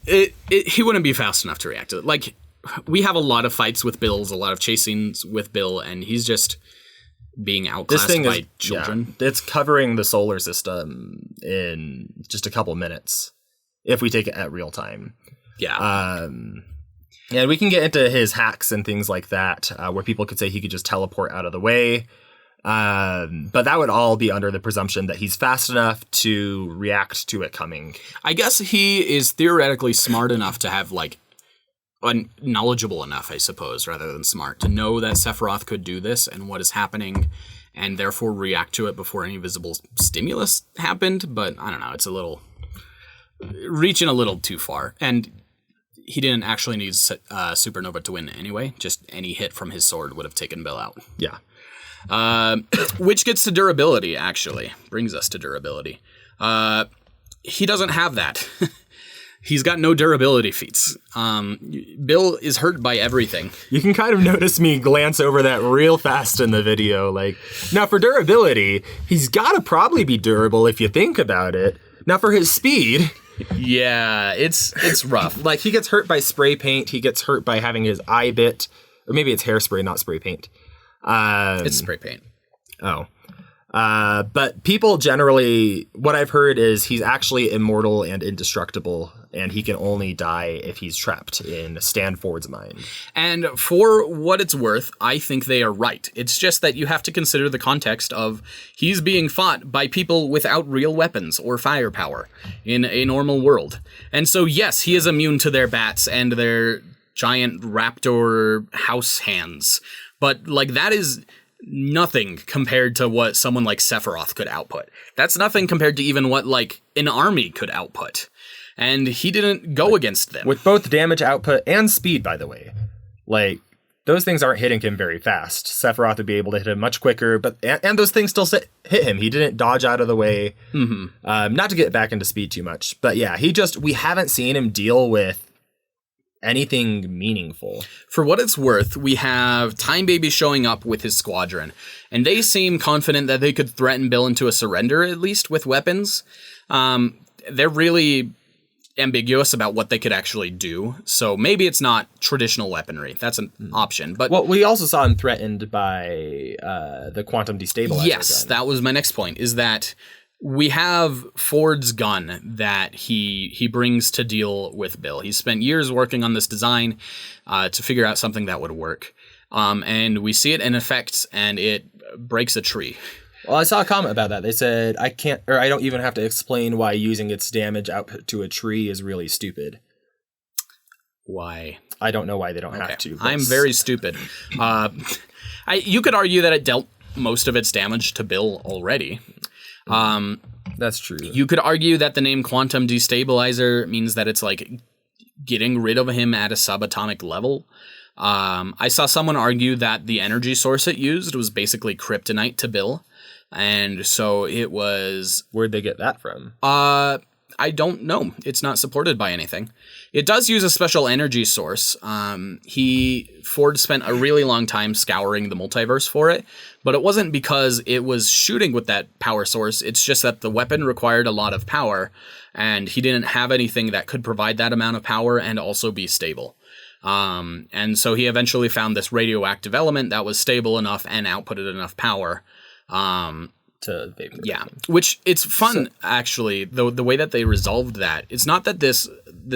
he wouldn't be fast enough to react to it. Like, we have a lot of fights with Bill's, a lot of chase scenes with Bill, and he's just being outclassed by children.
Yeah, it's covering the solar system in just a couple minutes if we take it at real time.
Yeah.
And we can get into his hacks and things like that, where people could say he could just teleport out of the way. But that would all be under the presumption that he's fast enough to react to it coming.
I guess he is theoretically smart enough to have, like, knowledgeable enough, I suppose, rather than smart, to know that Sephiroth could do this and what is happening, and therefore react to it before any visible stimulus happened. But I don't know, it's a little reaching a little too far. And he didn't actually need supernova to win anyway. Just any hit from his sword would have taken Bill out.
Yeah.
Which gets to durability, actually. Brings us to durability. He doesn't have that. He's got no durability feats. Bill is hurt by everything.
You can kind of notice me glance over that real fast in the video. Like, now for durability, he's got to probably be durable if you think about it. Now for his speed...
Yeah, it's rough.
Like, he gets hurt by spray paint. He gets hurt by having his eye bit. Or maybe it's hairspray, not spray paint.
It's spray paint.
Oh. But people generally, what I've heard is he's actually immortal and indestructible, and he can only die if he's trapped in Stanford's mind.
And for what it's worth, I think they are right. It's just that you have to consider the context of he's being fought by people without real weapons or firepower in a normal world. And so, yes, he is immune to their bats and their giant raptor house hands. But, like, that is nothing compared to what someone like Sephiroth could output. That's nothing compared to even what, like, an army could output. And he didn't go against them.
With both damage output and speed, by the way. Like, those things aren't hitting him very fast. Sephiroth would be able to hit him much quicker, but and those things still hit him. He didn't dodge out of the way. Mm-hmm. Not to get back into speed too much, but yeah, we haven't seen him deal with anything meaningful. For what it's worth, we have Time Baby showing up with his squadron, and they seem confident that they could threaten Bill into a surrender, at least with weapons. They're really ambiguous about what they could actually do, so maybe it's not traditional weaponry. That's an option. But well, we also saw him threatened by the quantum destabilizer.
Yes, gun. That was my next point, is that we have Ford's gun that he brings to deal with Bill. He's spent years working on this design to figure out something that would work. And we see it in effect, and it breaks a tree.
Well, I saw a comment about that. They said, I don't even have to explain why using its damage output to a tree is really stupid.
Why?
I don't know why they don't have to.
I'm very stupid. You could argue that it dealt most of its damage to Bill already.
That's true.
You could argue that the name quantum destabilizer means that it's like getting rid of him at a subatomic level. I saw someone argue that the energy source it used was basically kryptonite to Bill. And so it was...
Where'd they get that from?
I don't know. It's not supported by anything. It does use a special energy source. Ford spent a really long time scouring the multiverse for it, but it wasn't because it was shooting with that power source. It's just that the weapon required a lot of power, and he didn't have anything that could provide that amount of power and also be stable. And so he eventually found this radioactive element that was stable enough and outputted enough power
to vapor.
Yeah, which it's fun, actually, the way that they resolved that. It's not that this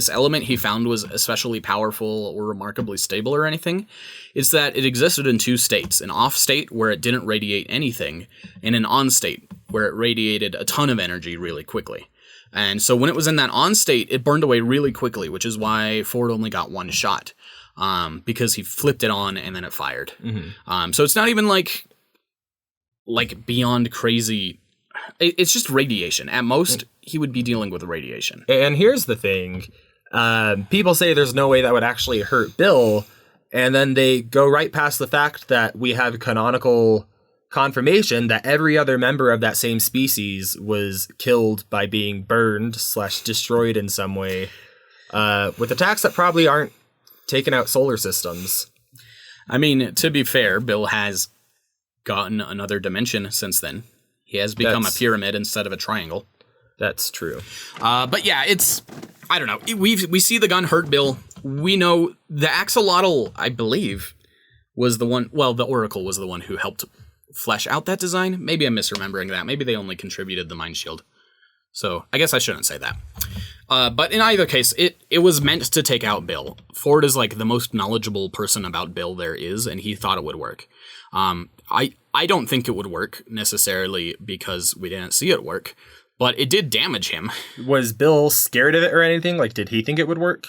element he found was especially powerful or remarkably stable or anything. It's that it existed in two states, an off state where it didn't radiate anything, and an on state where it radiated a ton of energy really quickly. And so when it was in that on state, it burned away really quickly, which is why Ford only got one shot, because he flipped it on and then it fired. So it's not even like beyond crazy. It's just radiation. At most, he would be dealing with radiation.
And here's the thing. People say there's no way that would actually hurt Bill, and then they go right past the fact that we have canonical confirmation that every other member of that same species was killed by being burned / destroyed in some way, with attacks that probably aren't taking out solar systems.
I mean, to be fair, Bill has gotten another dimension since then. He has become a pyramid instead of a triangle.
That's true.
But yeah, I don't know. We see the gun hurt Bill. We know the axolotl, I believe, was the one. Well, the Oracle was the one who helped flesh out that design. Maybe I'm misremembering that. Maybe they only contributed the mind shield. So I guess I shouldn't say that. But in either case, it was meant to take out Bill. Ford is like the most knowledgeable person about Bill there is, and he thought it would work. I don't think it would work necessarily because we didn't see it work, but it did damage him.
Was Bill scared of it or anything? Like, did he think it would work?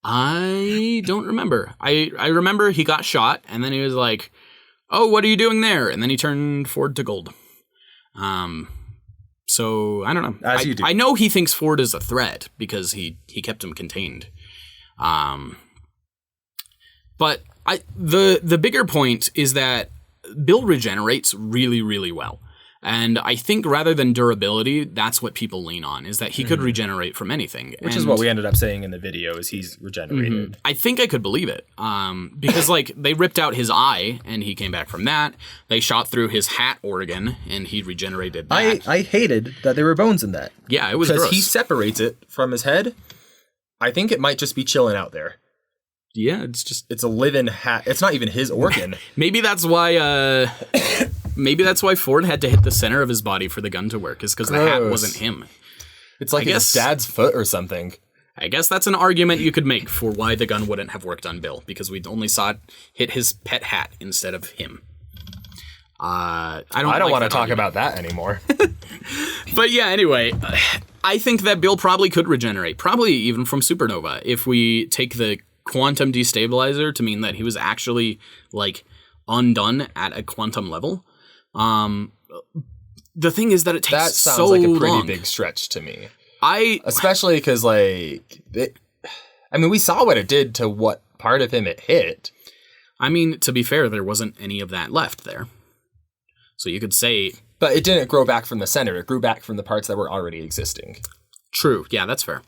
I don't remember. I remember he got shot, and then he was like, "Oh, what are you doing there?" And then he turned Ford to gold. So I don't know.
As you do.
I know he thinks Ford is a threat because he kept him contained. But the bigger point is that Bill regenerates really, really well. And I think rather than durability, that's what people lean on, is that he could regenerate from anything.
Which is what we ended up saying in the video, is he's regenerated.
I think I could believe it. Because, like, they ripped out his eye, and he came back from that. They shot through his hat organ, and he regenerated that.
I hated that there were bones in that.
Yeah, it was gross.
Because he separates it from his head. I think it might just be chilling out there.
Yeah, it's
a living hat. It's not even his organ.
Maybe that's why Ford had to hit the center of his body for the gun to work, is because the hat wasn't him.
It's like his dad's foot or something.
I guess that's an argument you could make for why the gun wouldn't have worked on Bill, because we only saw it hit his pet hat instead of him. I don't
want to talk about that anymore.
But yeah, anyway, I think that Bill probably could regenerate, probably even from supernova, if we take the quantum destabilizer to mean that he was actually, like, undone at a quantum level. The thing is that it takes so long. That sounds like a pretty
big stretch to me.
Especially
because, like, we saw what it did to what part of him it hit.
I mean, to be fair, there wasn't any of that left there. So you could say...
But it didn't grow back from the center. It grew back from the parts that were already existing.
True. Yeah, that's fair.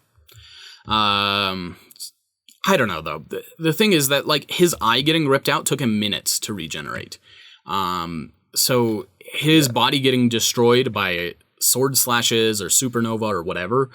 I don't know, though. The thing is that, like, his eye getting ripped out took him minutes to regenerate. So his body getting destroyed by sword slashes or supernova or whatever,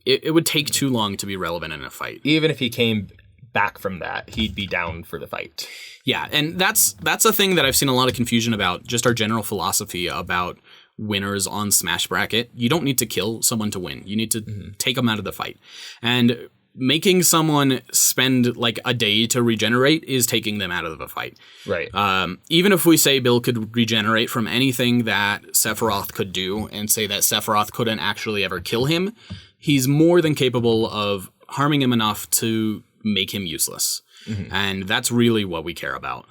it would take too long to be relevant in a fight.
Even if he came back from that, he'd be down for the fight.
Yeah, and that's a thing that I've seen a lot of confusion about, just our general philosophy about winners on Smash Bracket. You don't need to kill someone to win. You need to take them out of the fight. And making someone spend like a day to regenerate is taking them out of the fight.
Right.
Even if we say Bill could regenerate from anything that Sephiroth could do, and say that Sephiroth couldn't actually ever kill him, he's more than capable of harming him enough to make him useless. And that's really what we care about.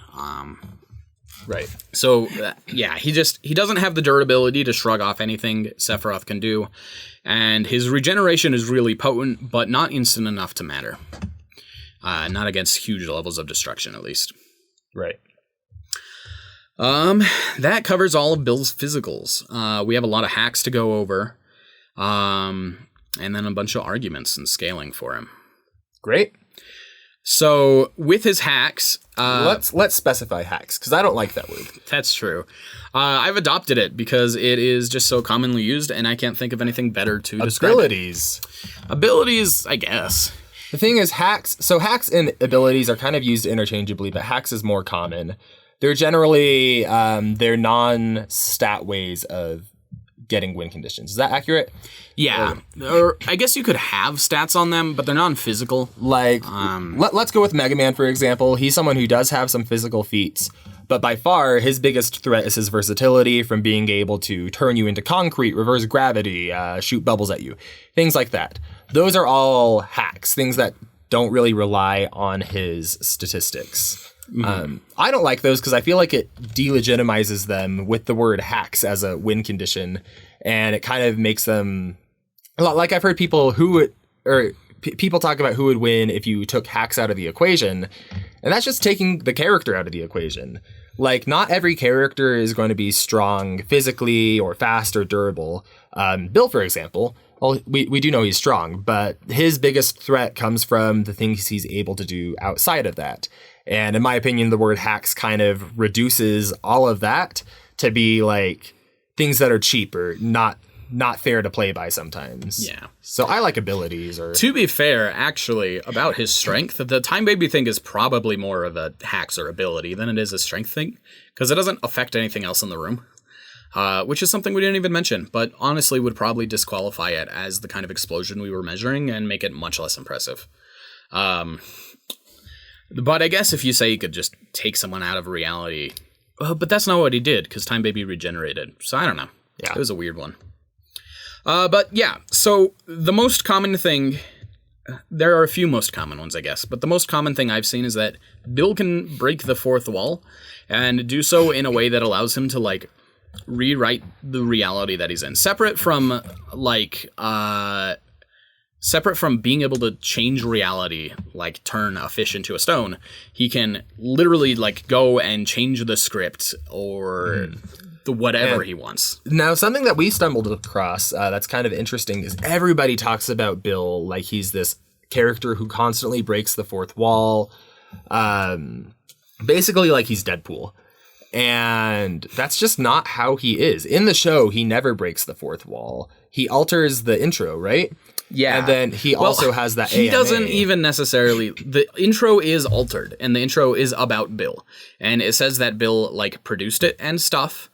Right.
So, yeah, he doesn't have the durability to shrug off anything Sephiroth can do. And his regeneration is really potent, but not instant enough to matter. Not against huge levels of destruction, at least.
Right.
That covers all of Bill's physicals. We have a lot of hacks to go over. And then a bunch of arguments and scaling for him.
Great.
So with his hacks,
let's specify hacks, because I don't like that word.
That's true. I've adopted it because it is just so commonly used, and I can't think of anything better to describe
abilities.
Abilities, I guess.
The thing is, hacks. So hacks and abilities are kind of used interchangeably, but hacks is more common. They're generally they're non-stat ways of getting win conditions. Is that accurate?
Yeah. Or I guess you could have stats on them, but they're non-physical.
Like, let's go with Mega Man, for example. He's someone who does have some physical feats, but by far, his biggest threat is his versatility, from being able to turn you into concrete, reverse gravity, shoot bubbles at you, things like that. Those are all hacks, things that don't really rely on his statistics. I don't like those because I feel like it delegitimizes them with the word hacks as a win condition, and it kind of makes them, like, I've heard people people talk about who would win if you took hacks out of the equation, and that's just taking the character out of the equation. Like, not every character is going to be strong physically or fast or durable. Bill, for example, well, we do know he's strong, but his biggest threat comes from the things he's able to do outside of that. And in my opinion, the word hacks kind of reduces all of that to be like things that are cheap or not fair to play by sometimes.
Yeah.
So I like abilities. Or
to be fair, actually, about his strength, the Time Baby thing is probably more of a hacks or ability than it is a strength thing, because it doesn't affect anything else in the room, which is something we didn't even mention, but honestly would probably disqualify it as the kind of explosion we were measuring and make it much less impressive. But I guess if you say you could just take someone out of reality, but that's not what he did, because Time Baby regenerated. So I don't know. Yeah. It was a weird one. But yeah, so the most common thing, there are a few most common ones, I guess, but the most common thing I've seen is that Bill can break the fourth wall and do so in a way that allows him to, like, rewrite the reality that he's in. Separate from being able to change reality, like turn a fish into a stone, he can literally, like, go and change the script or whatever he wants.
Now, something that we stumbled across that's kind of interesting is everybody talks about Bill like he's this character who constantly breaks the fourth wall, basically like he's Deadpool. And that's just not how he is. In the show, he never breaks the fourth wall. He alters the intro, right?
Yeah.
And then he also has that
He
AMA.
doesn't even necessarily... The intro is altered, and the intro is about Bill. And it says that Bill, like, produced it and stuff,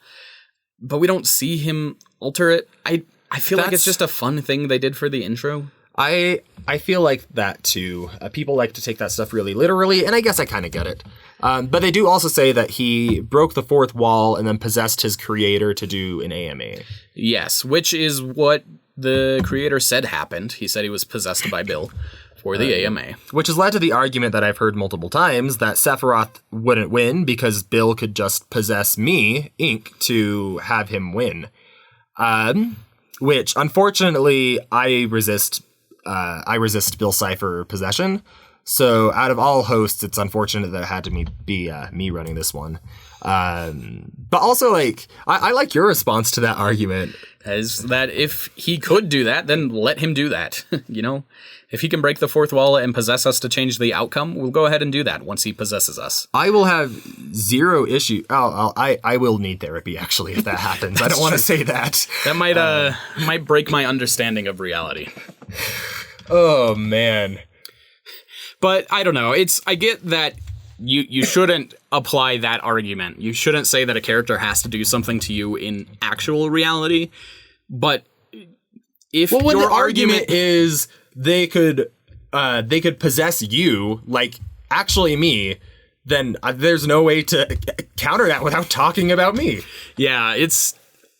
but we don't see him alter it. I feel like it's just a fun thing they did for the intro.
I feel like that, too. People like to take that stuff really literally, and I guess I kind of get it. But they do also say that he broke the fourth wall and then possessed his creator to do an AMA.
Yes, which is what the creator said happened. He said he was possessed by Bill for the AMA. Which
has led to the argument that I've heard multiple times that Sephiroth wouldn't win because Bill could just possess me, Inc., to have him win. Which, unfortunately, I resist Bill Cipher possession. So out of all hosts, it's unfortunate that it had to be me running this one. But also, like, I like your response to that argument.
Is that if he could do that, then let him do that. You know, if he can break the fourth wall and possess us to change the outcome, we'll go ahead and do that once he possesses us.
I will have zero issue. I will need therapy, actually, if that happens. I don't want to say that.
That might break my understanding of reality.
Oh, man.
But I don't know. I get that you shouldn't apply that argument. You shouldn't say that a character has to do something to you in actual reality. But if
your argument is they could possess you, like actually me, then there's no way to counter that without talking about me.
Yeah,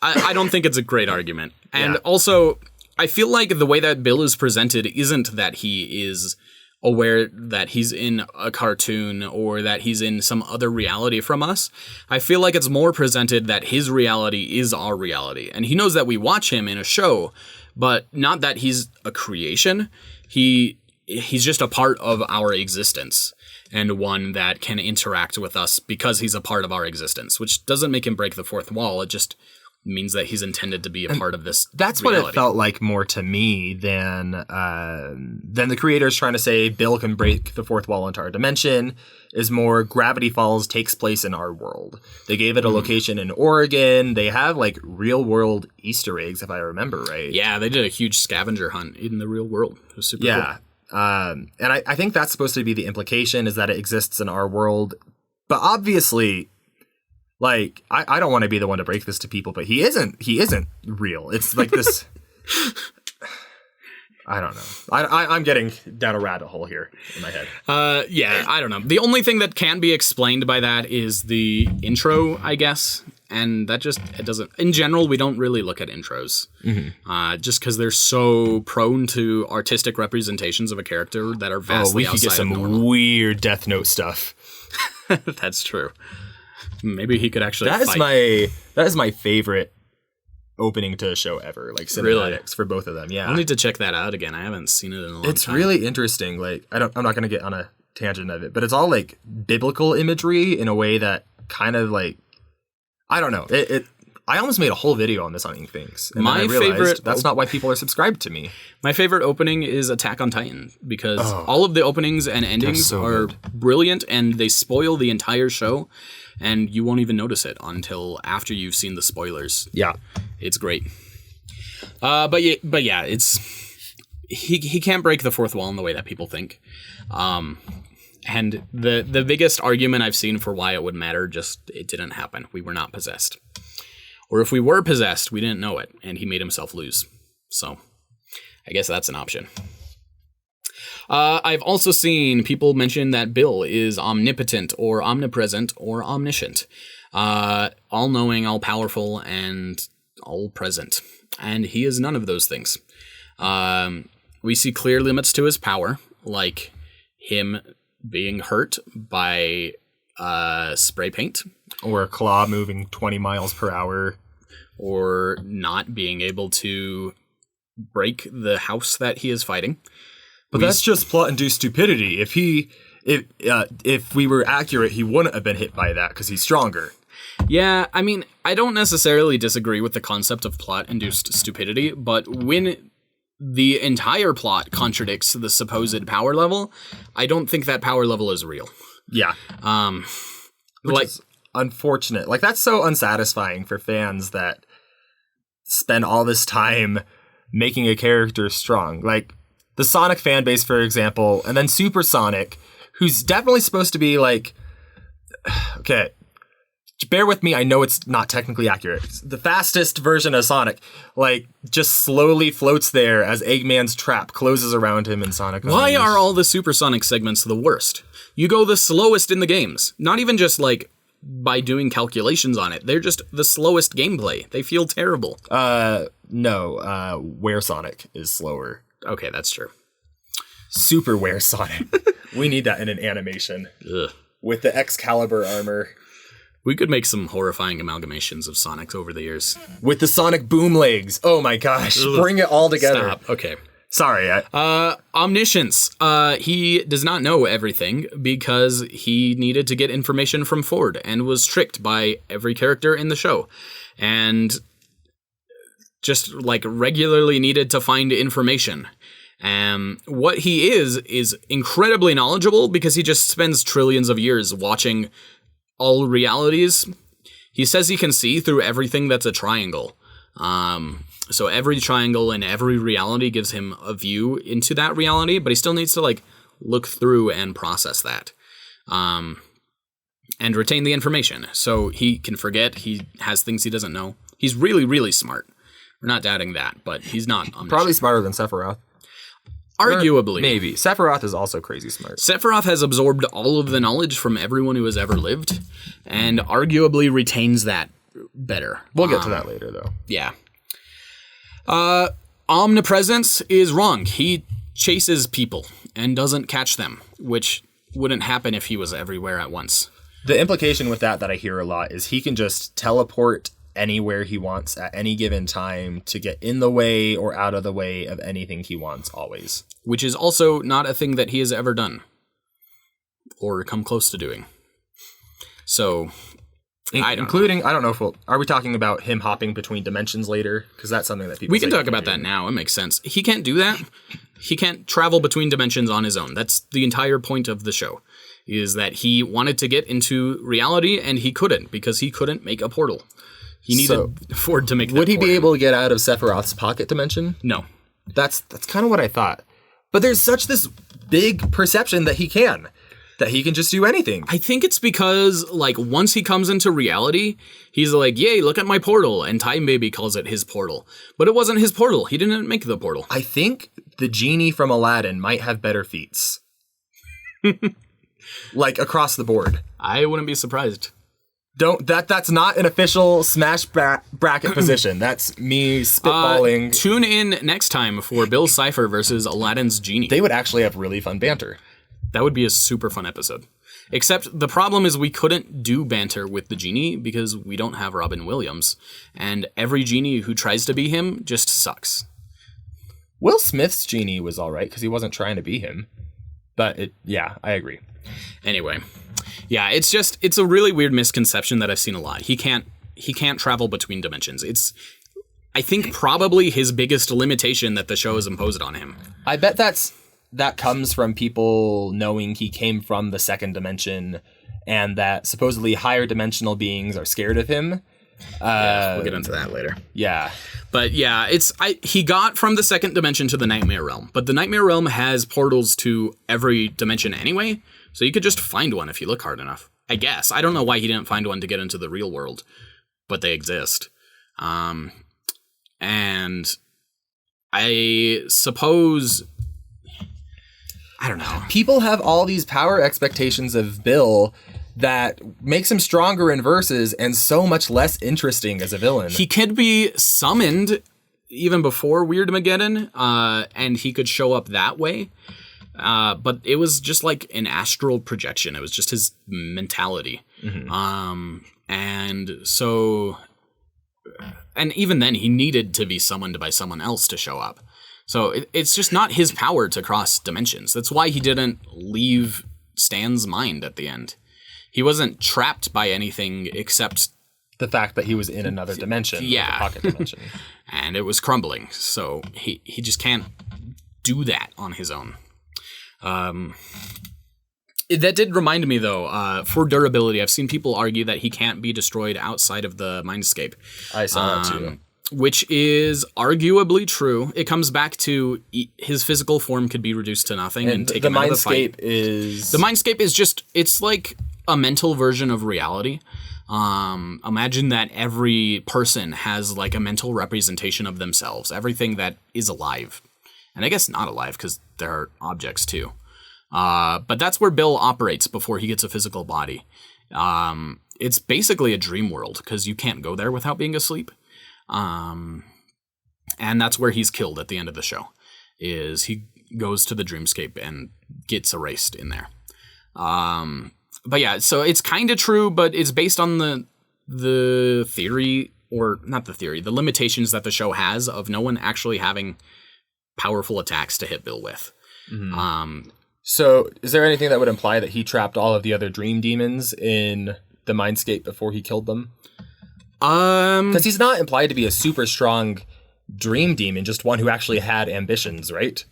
I don't think it's a great argument. And also, I feel like the way that Bill is presented isn't that he is aware that he's in a cartoon or that he's in some other reality from us. I feel like it's more presented that his reality is our reality. And he knows that we watch him in a show, but not that he's a creation. He's just a part of our existence and one that can interact with us because he's a part of our existence, which doesn't make him break the fourth wall. It just means that he's intended to be a part of this.
That's reality. What it felt like more to me than the creators trying to say Bill can break the fourth wall into our dimension. Is more Gravity Falls takes place in our world. They gave it a location in Oregon. They have like real world Easter eggs, if I remember right.
Yeah, they did a huge scavenger hunt in the real world. It was super cool.
And I think that's supposed to be the implication, is that it exists in our world. But obviously, Like, I don't want to be the one to break this to people, but he isn't real. It's like this. I don't know. I'm getting down a rabbit hole here in my head.
Yeah, I don't know. The only thing that can be explained by that is the intro, I guess. And that just, it doesn't, in general, we don't really look at intros. Just because they're so prone to artistic representations of a character that are vastly outside of normal.
We could get some weird Death Note stuff.
That's true. Maybe he could actually
That is my favorite opening to a show ever, like cinematics for both of them. Yeah,
I'll need to check that out again. I haven't seen it in a long time.
It's really interesting. Like, I'm not going to get on a tangent of it, but it's all like biblical imagery in a way that kind of like, I don't know. I almost made a whole video on this on Ink Things. And
my favorite.
That's not why people are subscribed to me.
My favorite opening is Attack on Titan because all of the openings and endings are brilliant and they spoil the entire show. And you won't even notice it until after you've seen the spoilers.
Yeah,
it's great. But yeah, it's he can't break the fourth wall in the way that people think. And the biggest argument I've seen for why it would matter, just it didn't happen. We were not possessed, or if we were possessed, we didn't know it, and he made himself lose. So, I guess that's an option. I've also seen people mention that Bill is omnipotent or omnipresent or omniscient, all-knowing, all-powerful, and all-present. And he is none of those things. We see clear limits to his power, like him being hurt by spray paint.
Or a claw moving 20 miles per hour.
Or not being able to break the house that he is fighting.
But that's just plot-induced stupidity. If we were accurate, he wouldn't have been hit by that because he's stronger.
Yeah, I mean, I don't necessarily disagree with the concept of plot-induced stupidity, but when the entire plot contradicts the supposed power level, I don't think that power level is real.
Yeah. Which is unfortunate. Like, that's so unsatisfying for fans that spend all this time making a character strong. Like, the Sonic fan base, for example, and then Super Sonic, who's definitely supposed to be like, okay, bear with me, I know it's not technically accurate. The fastest version of Sonic, like, just slowly floats there as Eggman's trap closes around him in Sonic.
Why are all the Super Sonic segments the worst? You go the slowest in the games. Not even just, like, by doing calculations on it. They're just the slowest gameplay. They feel terrible.
No, Where Sonic is slower.
Okay, that's true.
Super Where Sonic. We need that in an animation.
Ugh.
With the Excalibur armor.
We could make some horrifying amalgamations of Sonics over the years.
With the Sonic boom legs. Oh my gosh. Ugh. Bring it all together.
Stop. Okay.
Sorry.
Omniscience. He does not know everything because he needed to get information from Ford and was tricked by every character in the show. And just like regularly needed to find information. What he is incredibly knowledgeable because he just spends trillions of years watching all realities. He says he can see through everything that's a triangle. So every triangle in every reality gives him a view into that reality, but he still needs to like look through and process that. And retain the information. So he can forget, he has things he doesn't know. He's really, really smart. We're not doubting that, but he's not omniscient.
Probably smarter than Sephiroth.
Arguably.
Or maybe. Sephiroth is also crazy smart.
Sephiroth has absorbed all of the knowledge from everyone who has ever lived, and arguably retains that better.
We'll get to that later, though.
Yeah. Omnipresence is wrong. He chases people and doesn't catch them, which wouldn't happen if he was everywhere at once.
The implication with that I hear a lot is he can just teleport anywhere he wants at any given time to get in the way or out of the way of anything he wants always.
Which is also not a thing that he has ever done or come close to doing. So, I don't know if are we talking about him hopping between dimensions later? Because that's something that people We can talk about that now. It makes sense. He can't do that. He can't travel between dimensions on his own. That's the entire point of the show, is that he wanted to get into reality and he couldn't because he couldn't make a portal. He needed Ford to make that.
Would he be able to get out of Sephiroth's pocket dimension?
No.
That's kind of what I thought. But there's such this big perception that he can. That he can just do anything.
I think it's because, like, once he comes into reality, he's like, yay, look at my portal. And Time Baby calls it his portal. But it wasn't his portal. He didn't make the portal.
I think the genie from Aladdin might have better feats. Like, across the board.
I wouldn't be surprised.
That's not an official Smash bracket position. That's me spitballing.
Tune in next time for Bill Cipher versus Aladdin's genie.
They would actually have really fun banter.
That would be a super fun episode. Except the problem is we couldn't do banter with the genie because we don't have Robin Williams. And every genie who tries to be him just sucks.
Will Smith's genie was all right because he wasn't trying to be him. But I agree.
Anyway, yeah, it's a really weird misconception that I've seen a lot. He can't travel between dimensions. It's, I think, probably his biggest limitation that the show has imposed on him.
I bet that comes from people knowing he came from the second dimension and that supposedly higher dimensional beings are scared of him.
We'll get into that later.
Yeah.
But yeah, he got from the second dimension to the Nightmare Realm. But the Nightmare Realm has portals to every dimension anyway, so you could just find one if you look hard enough. I guess. I don't know why he didn't find one to get into the real world, but they exist. And I suppose... I don't know.
People have all these power expectations of Bill that makes him stronger in verses and so much less interesting as a villain.
He could be summoned even before Weirdmageddon, and he could show up that way. But it was just like an astral projection. It was just his mentality. Mm-hmm. And even then, he needed to be summoned by someone else to show up. So it's just not his power to cross dimensions. That's why he didn't leave Stan's mind at the end. He wasn't trapped by anything except
the fact that he was in another dimension.
Yeah.
Like a pocket dimension.
And it was crumbling. So he just can't do that on his own. That did remind me, though, for durability, I've seen people argue that he can't be destroyed outside of the Mindscape.
I saw that too.
Which is arguably true. It comes back to his physical form could be reduced to nothing and taken out of the fight. The Mindscape is just, it's like a mental version of reality. Imagine that every person has like a mental representation of themselves, everything that is alive. And I guess not alive because there are objects too. But that's where Bill operates before he gets a physical body. It's basically a dream world because you can't go there without being asleep. And that's where he's killed at the end of the show, is he goes to the dreamscape and gets erased in there. But yeah, so it's kind of true, but it's based on the theory, or not the theory, the limitations that the show has of no one actually having powerful attacks to hit Bill with. Mm-hmm.
So is there anything that would imply that he trapped all of the other dream demons in the Mindscape before he killed them? Because he's not implied to be a super strong dream demon, just one who actually had ambitions, right?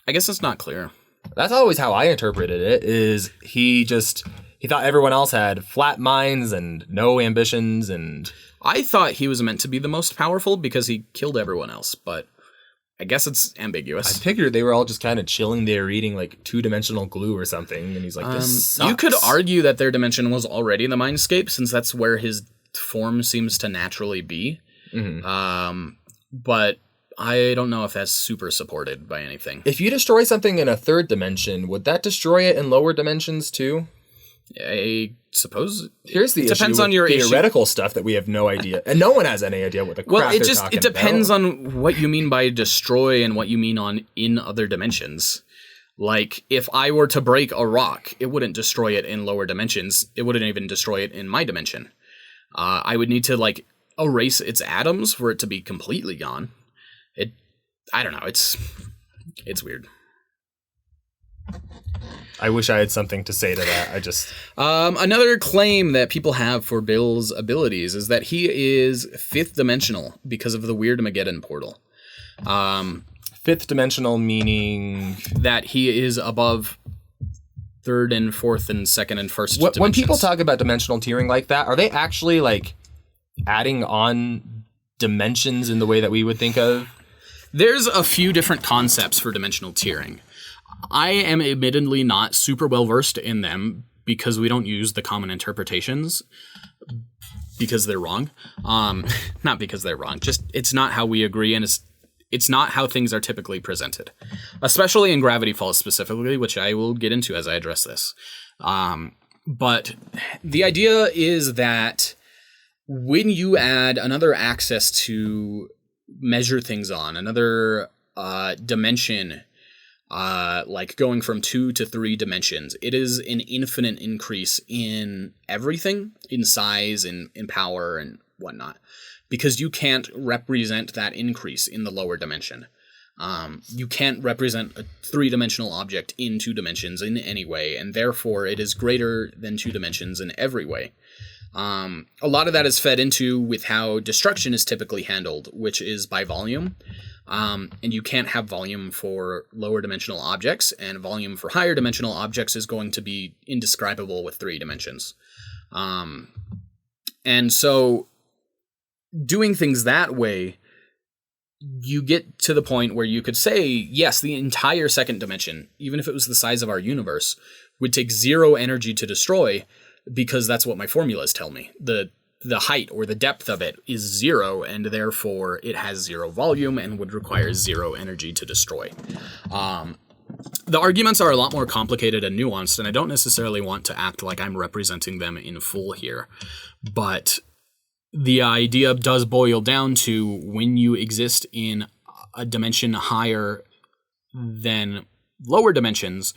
I guess it's not clear.
That's always how I interpreted it, is he thought everyone else had flat minds and no ambitions, and...
I thought he was meant to be the most powerful because he killed everyone else, but I guess it's ambiguous.
I figured they were all just kind of chilling there eating like 2-dimensional glue or something, and he's like, this sucks.
You could argue that their dimension was already the Mindscape, since that's where his form seems to naturally be. Mm-hmm. But I don't know if that's super supported by anything.
If you destroy something in a third dimension, would that destroy it in lower dimensions too?
I suppose.
Here's the issue. Depends on your theoretical stuff that we have no idea, and no one has any idea what the crap they're talking about.
It depends on what you mean by destroy and what you mean on in other dimensions. Like, if I were to break a rock, it wouldn't destroy it in lower dimensions. It wouldn't even destroy it in my dimension. I would need to, like, erase its atoms for it to be completely gone. I don't know. It's weird.
I wish I had something to say to that.
Another claim that people have for Bill's abilities is that he is fifth dimensional because of the Weirdmageddon portal.
Fifth dimensional meaning
that he is above third and fourth and second and first dimensions.
When people talk about dimensional tiering like that, are they actually like adding on dimensions in the way that we would think of?
There's a few different concepts for dimensional tiering. I am admittedly not super well versed in them because we don't use the common interpretations because they're wrong. Not because they're wrong, just it's not how we agree, and it's not how things are typically presented, especially in Gravity Falls specifically, which I will get into as I address this. But the idea is that when you add another axis to measure things on, another dimension, like going from 2 to 3 dimensions, it is an infinite increase in everything, in size, in power, and whatnot, because you can't represent that increase in the lower dimension. You can't represent a 3-dimensional object in 2 dimensions in any way, and therefore it is greater than 2 dimensions in every way. A lot of that is fed into with how destruction is typically handled, which is by volume. And you can't have volume for lower dimensional objects, and volume for higher dimensional objects is going to be indescribable with 3 dimensions. And so doing things that way, you get to the point where you could say, yes, the entire second dimension, even if it was the size of our universe, would take 0 energy to destroy, because that's what my formulas tell me. The height or the depth of it is 0, and therefore it has 0 volume and would require 0 energy to destroy. The arguments are a lot more complicated and nuanced, and I don't necessarily want to act like I'm representing them in full here, but the idea does boil down to when you exist in a dimension higher than lower dimensions,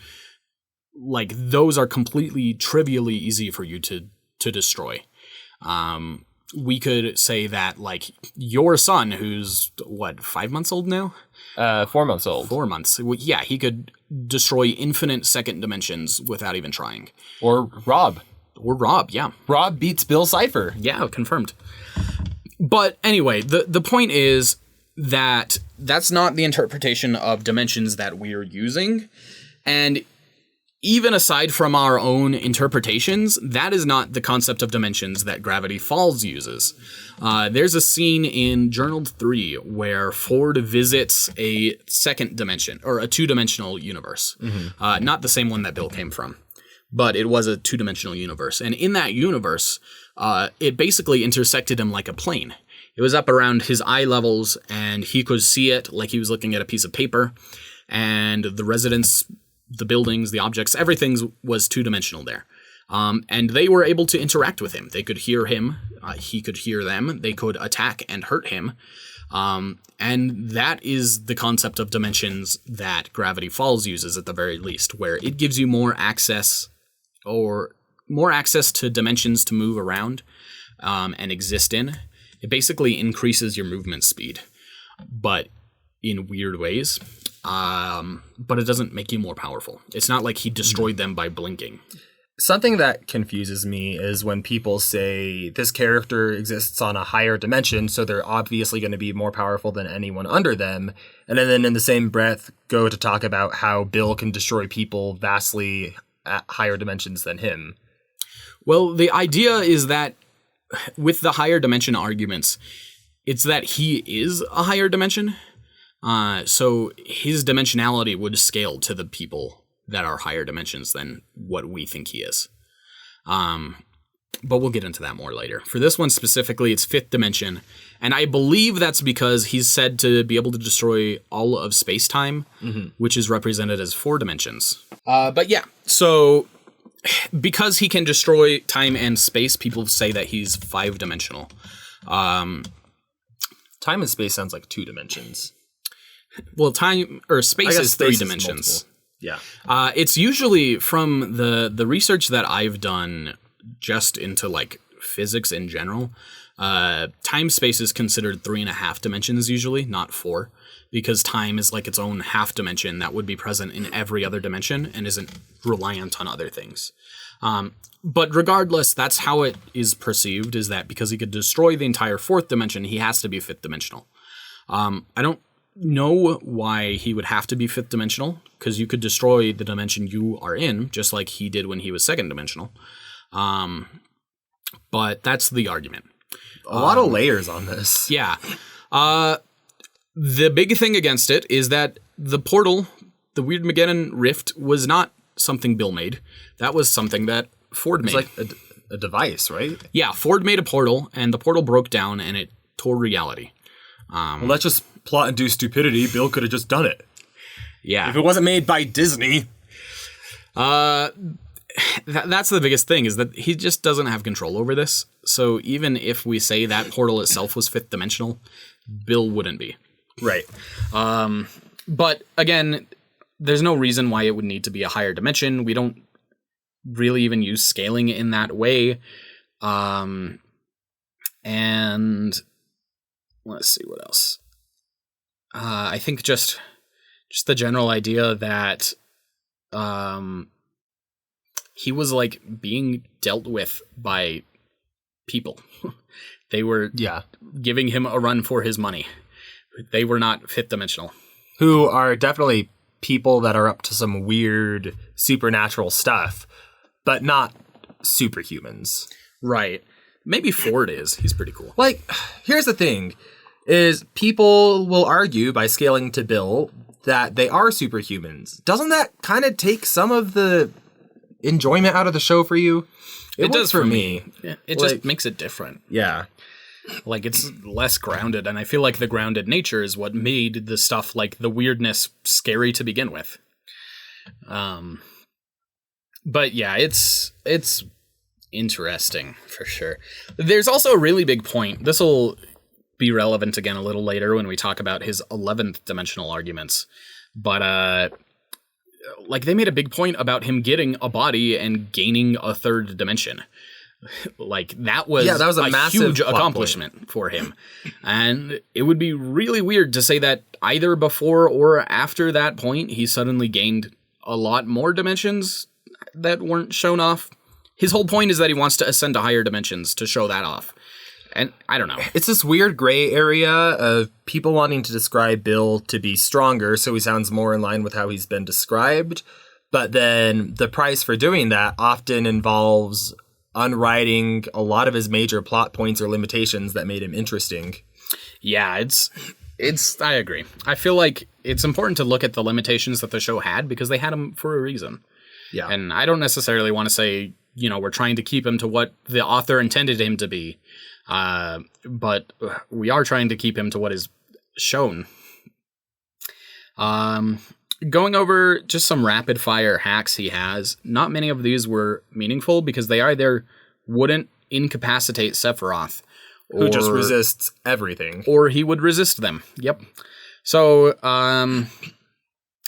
like those are completely trivially easy for you to destroy. We could say that like your son, who's 5 months old now?
4 months old.
4 months. Well, yeah, he could destroy infinite second dimensions without even trying.
Or Rob.
Yeah.
Rob beats Bill Cipher.
Yeah, confirmed. But anyway, the point is that that's not the interpretation of dimensions that we're using. And even aside from our own interpretations, that is not the concept of dimensions that Gravity Falls uses. There's a scene in Journal 3 where Ford visits a second dimension, or a 2-dimensional universe. Mm-hmm. Not the same one that Bill came from, but it was a 2-dimensional universe. And in that universe, it basically intersected him like a plane. It was up around his eye levels, and he could see it like he was looking at a piece of paper. And the residents, the buildings, the objects, everything was 2-dimensional there. And they were able to interact with him. They could hear him. He could hear them. They could attack and hurt him. And that is the concept of dimensions that Gravity Falls uses at the very least, where it gives you more access to dimensions to move around and exist in. It basically increases your movement speed, but in weird ways. But it doesn't make you more powerful. It's not like he destroyed them by blinking.
Something that confuses me is when people say this character exists on a higher dimension, so they're obviously going to be more powerful than anyone under them, and then in the same breath go to talk about how Bill can destroy people vastly at higher dimensions than him.
Well, the idea is that with the higher dimension arguments, it's that he is a higher dimension. So his dimensionality would scale to the people that are higher dimensions than what we think he is. But we'll get into that more later. For this one specifically, it's 5th dimension, and I believe that's because he's said to be able to destroy all of space-time, which is represented as 4 dimensions. But yeah, so because he can destroy time and space, people say that he's 5-dimensional.
Time and space sounds like 2 dimensions.
Well, time or space is 3 dimensions.
Yeah.
It's usually from the research that I've done just into like physics in general. Time space is considered 3.5 dimensions usually, not 4, because time is like its own half dimension that would be present in every other dimension and isn't reliant on other things. But regardless, that's how it is perceived, is that because he could destroy the entire 4th dimension, he has to be 5th dimensional. I don't know why he would have to be 5th dimensional, because you could destroy the dimension you are in, just like he did when he was 2nd dimensional. But that's the argument.
A lot of layers on this.
Yeah. The big thing against it is that the portal the Weirdmageddon rift was not something Bill made. That was something that Ford made.
It's like a device, right?
Yeah, Ford made a portal, and the portal broke down, and it tore reality.
Well, that's just plot-induced stupidity. Bill could have just done it.
Yeah.
If it wasn't made by Disney.
That's the biggest thing, is that he just doesn't have control over this. So even if we say that portal itself was fifth dimensional, Bill wouldn't be.
Right.
But again, there's no reason why it would need to be a higher dimension. We don't really even use scaling in that way. And let's see what else. I think just the general idea that he was like being dealt with by people. They were giving him a run for his money. They were not fifth dimensional.
Who are definitely people that are up to some weird supernatural stuff, but not superhumans.
Right. Maybe Ford is. He's pretty cool.
Like, here's the thing, is people will argue by scaling to Bill that they are superhumans. Doesn't that kind of take some of the enjoyment out of the show for you?
It does for me. Yeah, it just makes it different.
Yeah.
Like, it's less grounded, and I feel like the grounded nature is what made the stuff like the weirdness scary to begin with. But yeah, it's interesting for sure. There's also a really big point. This will be relevant again a little later when we talk about his 11th dimensional arguments. But like, they made a big point about him getting a body and gaining a third dimension. Like, that was a massive huge accomplishment for him. And it would be really weird to say that either before or after that point, he suddenly gained a lot more dimensions that weren't shown off. His whole point is that he wants to ascend to higher dimensions to show that off. And I don't know. It's
this weird gray area of people wanting to describe Bill to be stronger, so he sounds more in line with how he's been described. But then the price for doing that often involves unwriting a lot of his major plot points or limitations that made him interesting.
Yeah, it's I agree. I feel like it's important to look at the limitations that the show had, because they had them for a reason.
Yeah.
And I don't necessarily want to say, we're trying to keep him to what the author intended him to be. But we are trying to keep him to what is shown. Going over just some rapid fire hacks he has. Not many of these were meaningful because they either wouldn't incapacitate Sephiroth,
who just resists everything,
or he would resist them. Yep. So,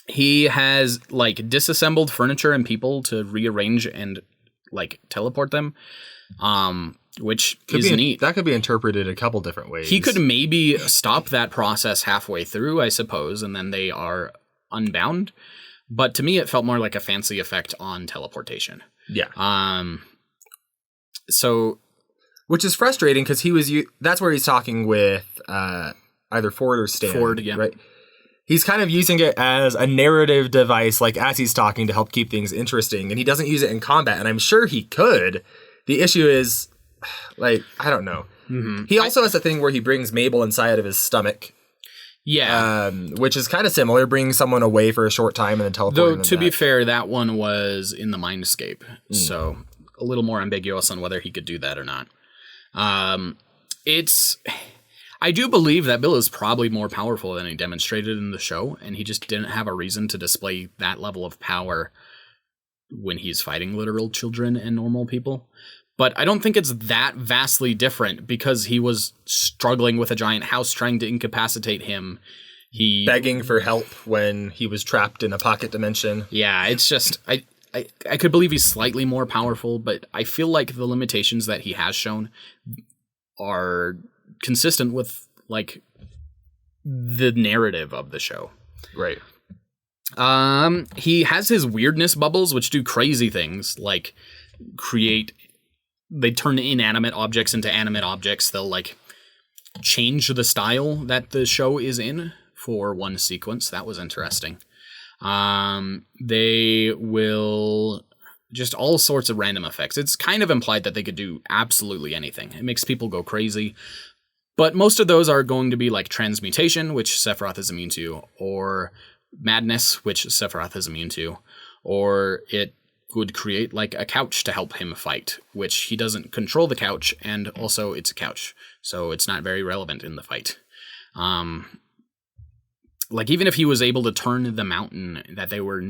he has like disassembled furniture and people to rearrange and like teleport them. Which is neat.
That could be interpreted a couple different ways.
He could maybe stop that process halfway through, I suppose, and then they are unbound. But to me, it felt more like a fancy effect on teleportation.
Yeah.
So,
which is frustrating because that's where he's talking with either Ford or Stan.
Ford, yeah.
Right. He's kind of using it as a narrative device, like as he's talking, to help keep things interesting, and he doesn't use it in combat. And I'm sure he could. The issue is, like, I don't know. Mm-hmm. He also has a thing where he brings Mabel inside of his stomach.
Yeah.
Which is kind of similar, bringing someone away for a short time and then teleporting them
Though, to
back.
be fair, that one was in the Mindscape. So, a little more ambiguous on whether he could do that or not. I do believe that Bill is probably more powerful than he demonstrated in the show, and he just didn't have a reason to display that level of power when he's fighting literal children and normal people. But I don't think it's that vastly different because he was struggling with a giant house trying to incapacitate him.
Begging for help when he was trapped in a pocket dimension.
Yeah, it's just, I could believe he's slightly more powerful, but I feel like the limitations that he has shown are consistent with, like, the narrative of the show.
Right.
He has his weirdness bubbles, which do crazy things, like they turn inanimate objects into animate objects. They'll, like, change the style that the show is in for one sequence. That was interesting. They will just all sorts of random effects. It's kind of implied that they could do absolutely anything. It makes people go crazy. But most of those are going to be like transmutation, which Sephiroth is immune to, or madness, which Sephiroth is immune to, or it would create like a couch to help him fight, which he doesn't control the couch, and also it's a couch, so it's not very relevant in the fight. Like even if he was able to turn the mountain that they were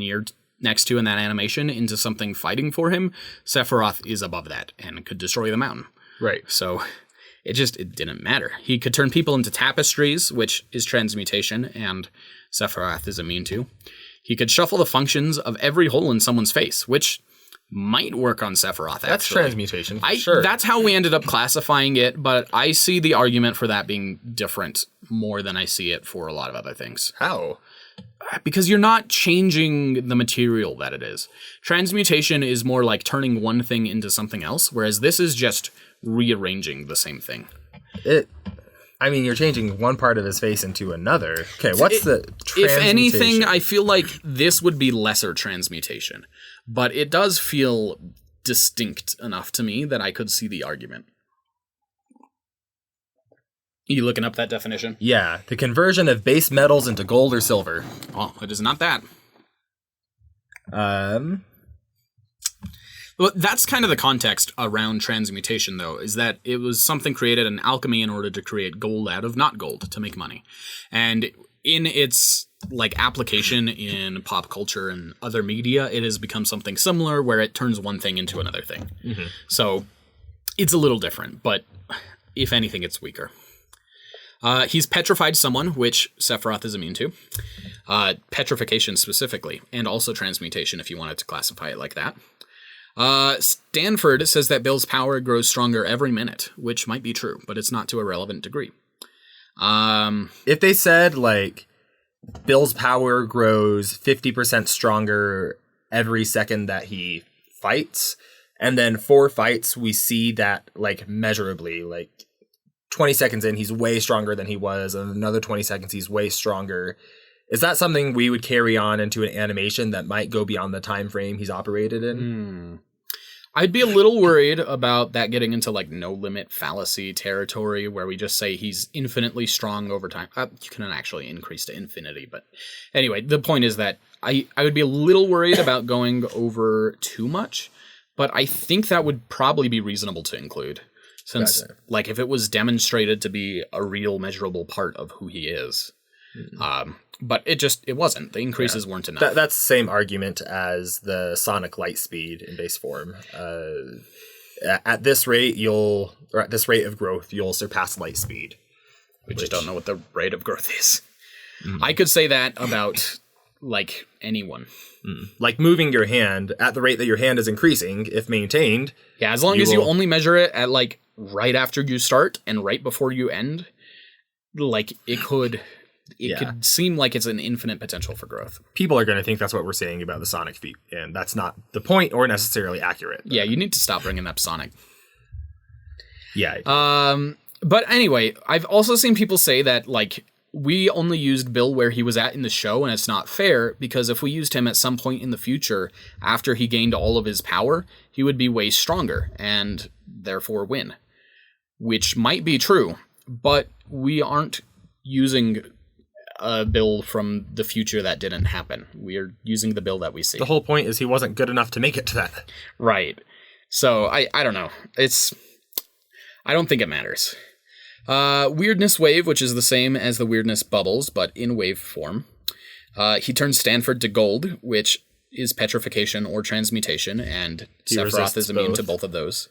next to in that animation into something fighting for him, Sephiroth is above that and could destroy the mountain.
Right.
So it didn't matter. He could turn people into tapestries, which is transmutation, and Sephiroth is immune to. He could shuffle the functions of every hole in someone's face, which might work on Sephiroth, actually.
That's transmutation, sure.
That's how we ended up classifying it, but I see the argument for that being different more than I see it for a lot of other things.
How?
Because you're not changing the material that it is. Transmutation is more like turning one thing into something else, whereas this is just rearranging the same thing.
You're changing one part of his face into another. Okay, what's the transmutation?
If anything, I feel like this would be lesser transmutation, but it does feel distinct enough to me that I could see the argument. You looking up that definition?
Yeah, the conversion of base metals into gold or silver.
Oh, it is not that. Well, that's kind of the context around transmutation, though, is that it was something created in alchemy in order to create gold out of not gold to make money. And in its like application in pop culture and other media, it has become something similar where it turns one thing into another thing. Mm-hmm. So it's a little different, but if anything, it's weaker. He's petrified someone, which Sephiroth is immune to. Petrification specifically, and also transmutation if you wanted to classify it like that. Stanford says that Bill's power grows stronger every minute, which might be true, but it's not to a relevant degree.
If they said, like, Bill's power grows 50% stronger every second that he fights, and then 4 fights we see that, like, measurably, like, 20 seconds in, he's way stronger than he was, and another 20 seconds, he's way stronger. Is that something we would carry on into an animation that might go beyond the time frame he's operated in?
I'd be a little worried about that getting into like no limit fallacy territory where we just say he's infinitely strong over time. You can actually increase to infinity, but anyway, the point is that I would be a little worried about going over too much, but I think that would probably be reasonable to include. Since, gotcha. Like, if it was demonstrated to be a real measurable part of who he is. But it wasn't. The increases weren't enough.
That's the same argument as the sonic light speed in base form. At this rate of growth, you'll surpass light speed.
We just don't know what the rate of growth is. I could say that about, like, anyone.
Like moving your hand at the rate that your hand is increasing, if maintained.
Yeah, as long as you only measure it at, like, right after you start and right before you end, like, it could seem like it's an infinite potential for growth. People
are going to think that's what we're saying about the Sonic feat, and that's not the point or necessarily accurate.
Yeah, you need to stop bringing up Sonic.
Yeah.
But anyway, I've also seen people say that, like, we only used Bill where he was at in the show, and it's not fair, because if we used him at some point in the future, after he gained all of his power, he would be way stronger, and therefore win. Which might be true, but we aren't using a Bill from the future that didn't happen. We're using the Bill that we see.
The whole point is he wasn't good enough to make it to that.
Right. So, I don't know. I don't think it matters. Weirdness wave, which is the same as the weirdness bubbles, but in wave form. He turns Stanford to gold, which is petrification or transmutation, and Sephiroth is immune to both of those.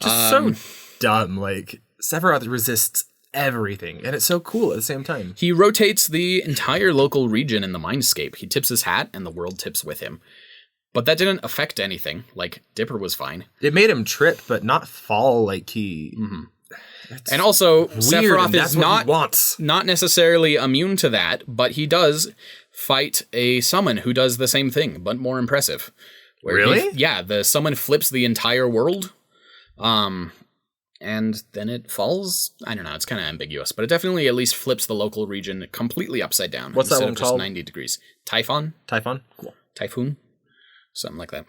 Just so dumb. Like, Sephiroth resists everything, and it's so cool at the same time.
He rotates the entire local region in the mindscape. He tips his hat, and the world tips with him. But that didn't affect anything. Like, Dipper was fine.
It made him trip, but not fall like he...
And also, Sephiroth is
not
necessarily immune to that, but he does fight a summon who does the same thing, but more impressive.
Really?
The summon flips the entire world, and then it falls. I don't know, it's kind of ambiguous, but it definitely at least flips the local region completely upside down.
What's that one
instead of
called?
Just 90 degrees. Typhon?
Cool.
Typhoon? Something like that.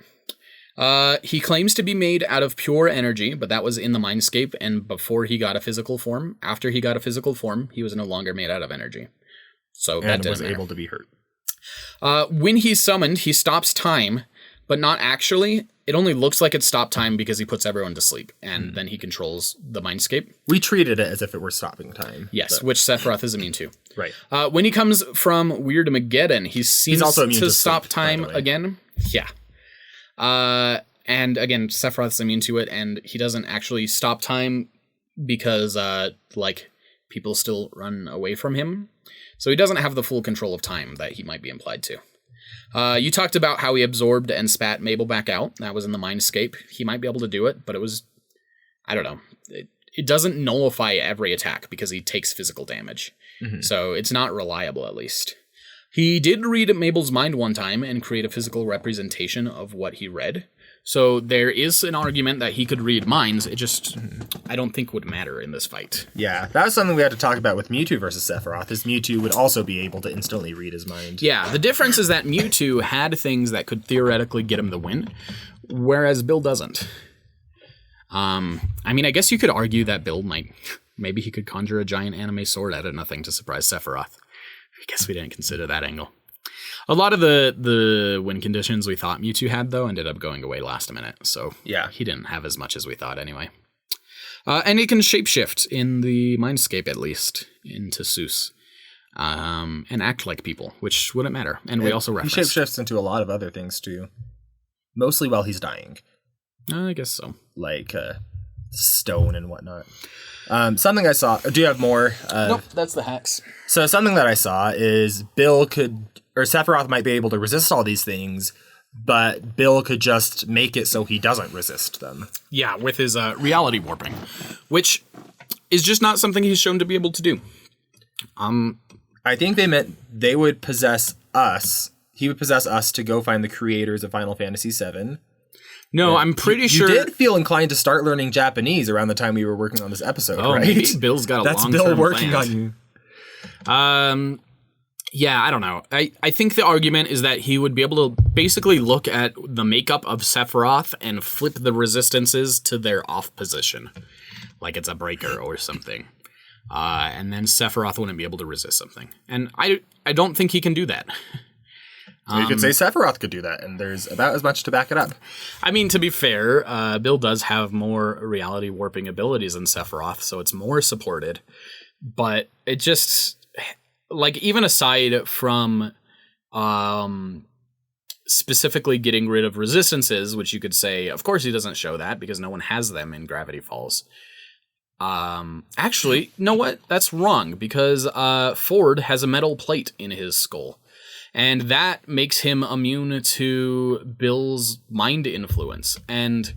He claims to be made out of pure energy, but that was in the mindscape and before he got a physical form. After he got a physical form, he was no longer made out of energy. So that
was
matter.
Able to be hurt.
When he's summoned, he stops time, but not actually. It only looks like it stopped time because he puts everyone to sleep, and then he controls the mindscape.
We treated it as if it were stopping time.
Yes, which Sephiroth is immune to.
Right.
When he comes from Weirdmageddon, he seems
also immune to
stop
sleep,
time
by the way.
again. Yeah. And again, Sephiroth's immune to it, and he doesn't actually stop time because, people still run away from him. So he doesn't have the full control of time that he might be implied to. You talked about how he absorbed and spat Mabel back out. That was in the Mindscape. He might be able to do it, but it was... I don't know. It doesn't nullify every attack because he takes physical damage. Mm-hmm. So it's not reliable, at least. He did read Mabel's mind one time and create a physical representation of what he read. So there is an argument that he could read minds. It just, I don't think would matter in this fight.
Yeah, that was something we had to talk about with Mewtwo versus Sephiroth, is Mewtwo would also be able to instantly read his mind.
Yeah, the difference is that Mewtwo had things that could theoretically get him the win, whereas Bill doesn't. I guess you could argue that Bill maybe he could conjure a giant anime sword out of nothing to surprise Sephiroth. I guess we didn't consider that angle. A lot of the win conditions we thought Mewtwo had, though, ended up going away last minute, so
yeah,
he didn't have as much as we thought anyway. And he can shapeshift in the Mindscape, at least, into Seuss, and act like people, which wouldn't matter. And we also referenced...
He shapeshifts into a lot of other things, too. Mostly while he's dying.
I guess so.
Like stone and whatnot. Something I saw... Do you have more?
Nope, that's the hacks.
So something that I saw is Sephiroth might be able to resist all these things, but Bill could just make it so he doesn't resist them.
Yeah, with his reality warping, which is just not something he's shown to be able to do.
I think they meant they would possess us. He would possess us to go find the creators of Final Fantasy VII.
No, I'm pretty sure...
You did feel inclined to start learning Japanese around the time we were working on this episode, right?
Maybe Bill's got a long-term
That's Bill working on you.
Yeah, I don't know. I think the argument is that he would be able to basically look at the makeup of Sephiroth and flip the resistances to their off position, like it's a breaker or something. And then Sephiroth wouldn't be able to resist something. And I don't think he can do that.
You could say Sephiroth could do that, and there's about as much to back it up.
I mean, to be fair, Bill does have more reality warping abilities than Sephiroth, so it's more supported. But it just... even aside from specifically getting rid of resistances, which you could say, of course he doesn't show that because no one has them in Gravity Falls. Actually, you know what? That's wrong because Ford has a metal plate in his skull. And that makes him immune to Bill's mind influence. And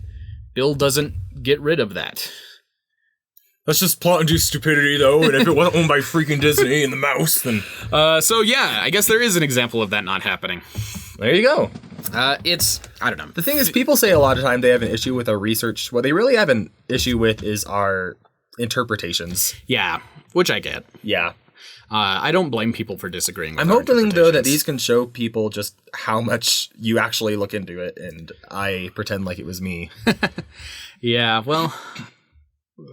Bill doesn't get rid of that.
Let's just plot and do stupidity, though, and if it wasn't owned by freaking Disney and the mouse, then...
So yeah, I guess there is an example of that not happening.
There you go.
I don't know.
The thing is, people say a lot of time they have an issue with our research. What they really have an issue with is our interpretations.
Yeah, which I get.
Yeah.
I don't blame people for disagreeing with
I'm
our
hoping, though, that these can show people just how much you actually look into it, and I pretend like it was me.
Yeah, well,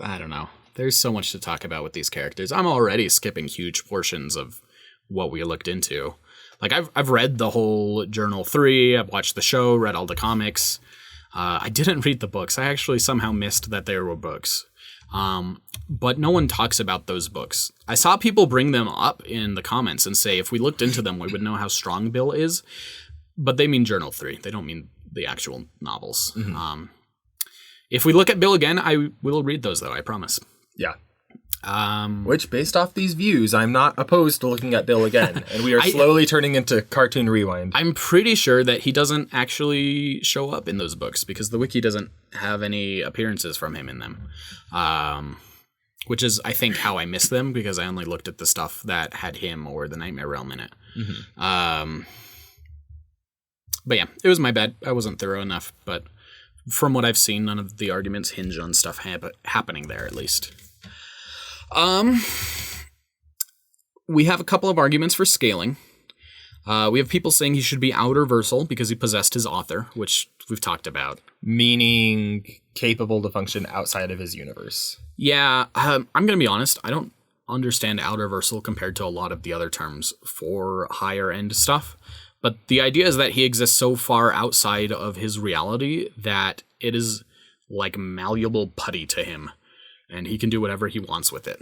I don't know. There's so much to talk about with these characters. I'm already skipping huge portions of what we looked into. Like, I've read the whole Journal 3, I've watched the show, read all the comics. I didn't read the books. I actually somehow missed that there were books. But no one talks about those books. I saw people bring them up in the comments and say if we looked into them, we would know how strong Bill is. But they mean Journal 3. They don't mean the actual novels. Mm-hmm. If we look at Bill again, I will read those, though, I promise.
Yeah. Which, based off these views, I'm not opposed to looking at Bill again. And we are slowly turning into Cartoon Rewind.
I'm pretty sure that he doesn't actually show up in those books because the wiki doesn't have any appearances from him in them. Which is, I think, how I missed them because I only looked at the stuff that had him or the Nightmare Realm in it. Mm-hmm. But yeah, it was my bad. I wasn't thorough enough. But from what I've seen, none of the arguments hinge on stuff happening there, at least. We have a couple of arguments for scaling. We have people saying he should be outer-versal because he possessed his author, which we've talked about.
Meaning capable to function outside of his universe.
Yeah, I'm going to be honest. I don't understand outerversal compared to a lot of the other terms for higher end stuff. But the idea is that he exists so far outside of his reality that it is like malleable putty to him, and he can do whatever he wants with it.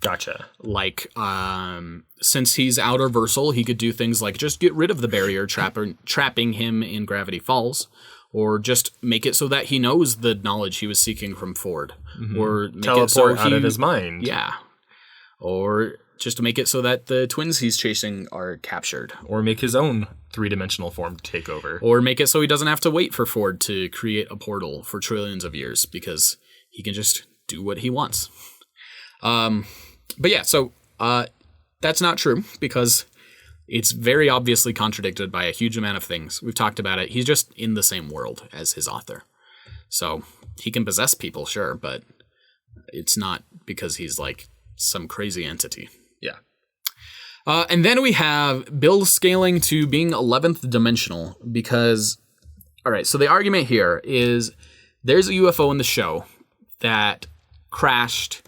Gotcha.
Like, since he's outerversal, he could do things like just get rid of the barrier trapping him in Gravity Falls, or just make it so that he knows the knowledge he was seeking from Ford, or make
Teleport
it so
out of his mind.
Yeah. Or just to make it so that the twins he's chasing are captured.
Or make his own three-dimensional form take over.
Or make it so he doesn't have to wait for Ford to create a portal for trillions of years, because he can just do what he wants. But yeah, so that's not true, because it's very obviously contradicted by a huge amount of things. We've talked about it. He's just in the same world as his author. So he can possess people, sure, but it's not because he's like some crazy entity.
Yeah.
And then we have Bill scaling to being 11th dimensional because, all right, so the argument here is there's a UFO in the show that crashed,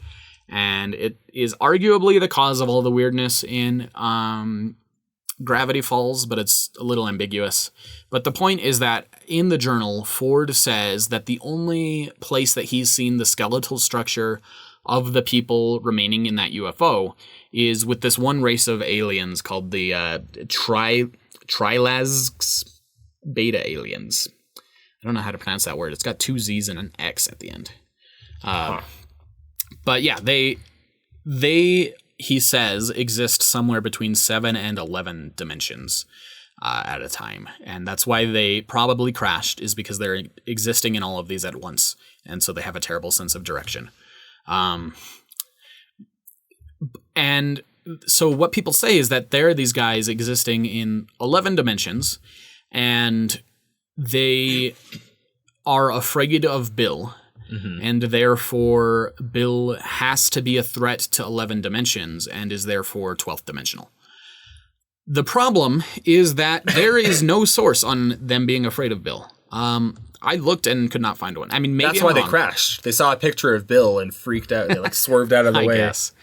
and it is arguably the cause of all the weirdness in Gravity Falls, but it's a little ambiguous. But the point is that in the journal, Ford says that the only place that he's seen the skeletal structure of the people remaining in that UFO is with this one race of aliens called the Trilazx Beta aliens. I don't know how to pronounce that word. It's got 2 Z's and an X at the end. But yeah, they he says exist somewhere between 7 and 11 dimensions at a time, and that's why they probably crashed, is because they're existing in all of these at once, and so they have a terrible sense of direction. And so what people say is that there are these guys existing in 11 dimensions, and they are afraid of Bill, and therefore Bill has to be a threat to 11 dimensions and is therefore 12th dimensional. The problem is that there is no source on them being afraid of Bill. I looked and could not find one. I mean, maybe
that's why they crashed. They saw a picture of Bill and freaked out. They like swerved out of the way.
I guess.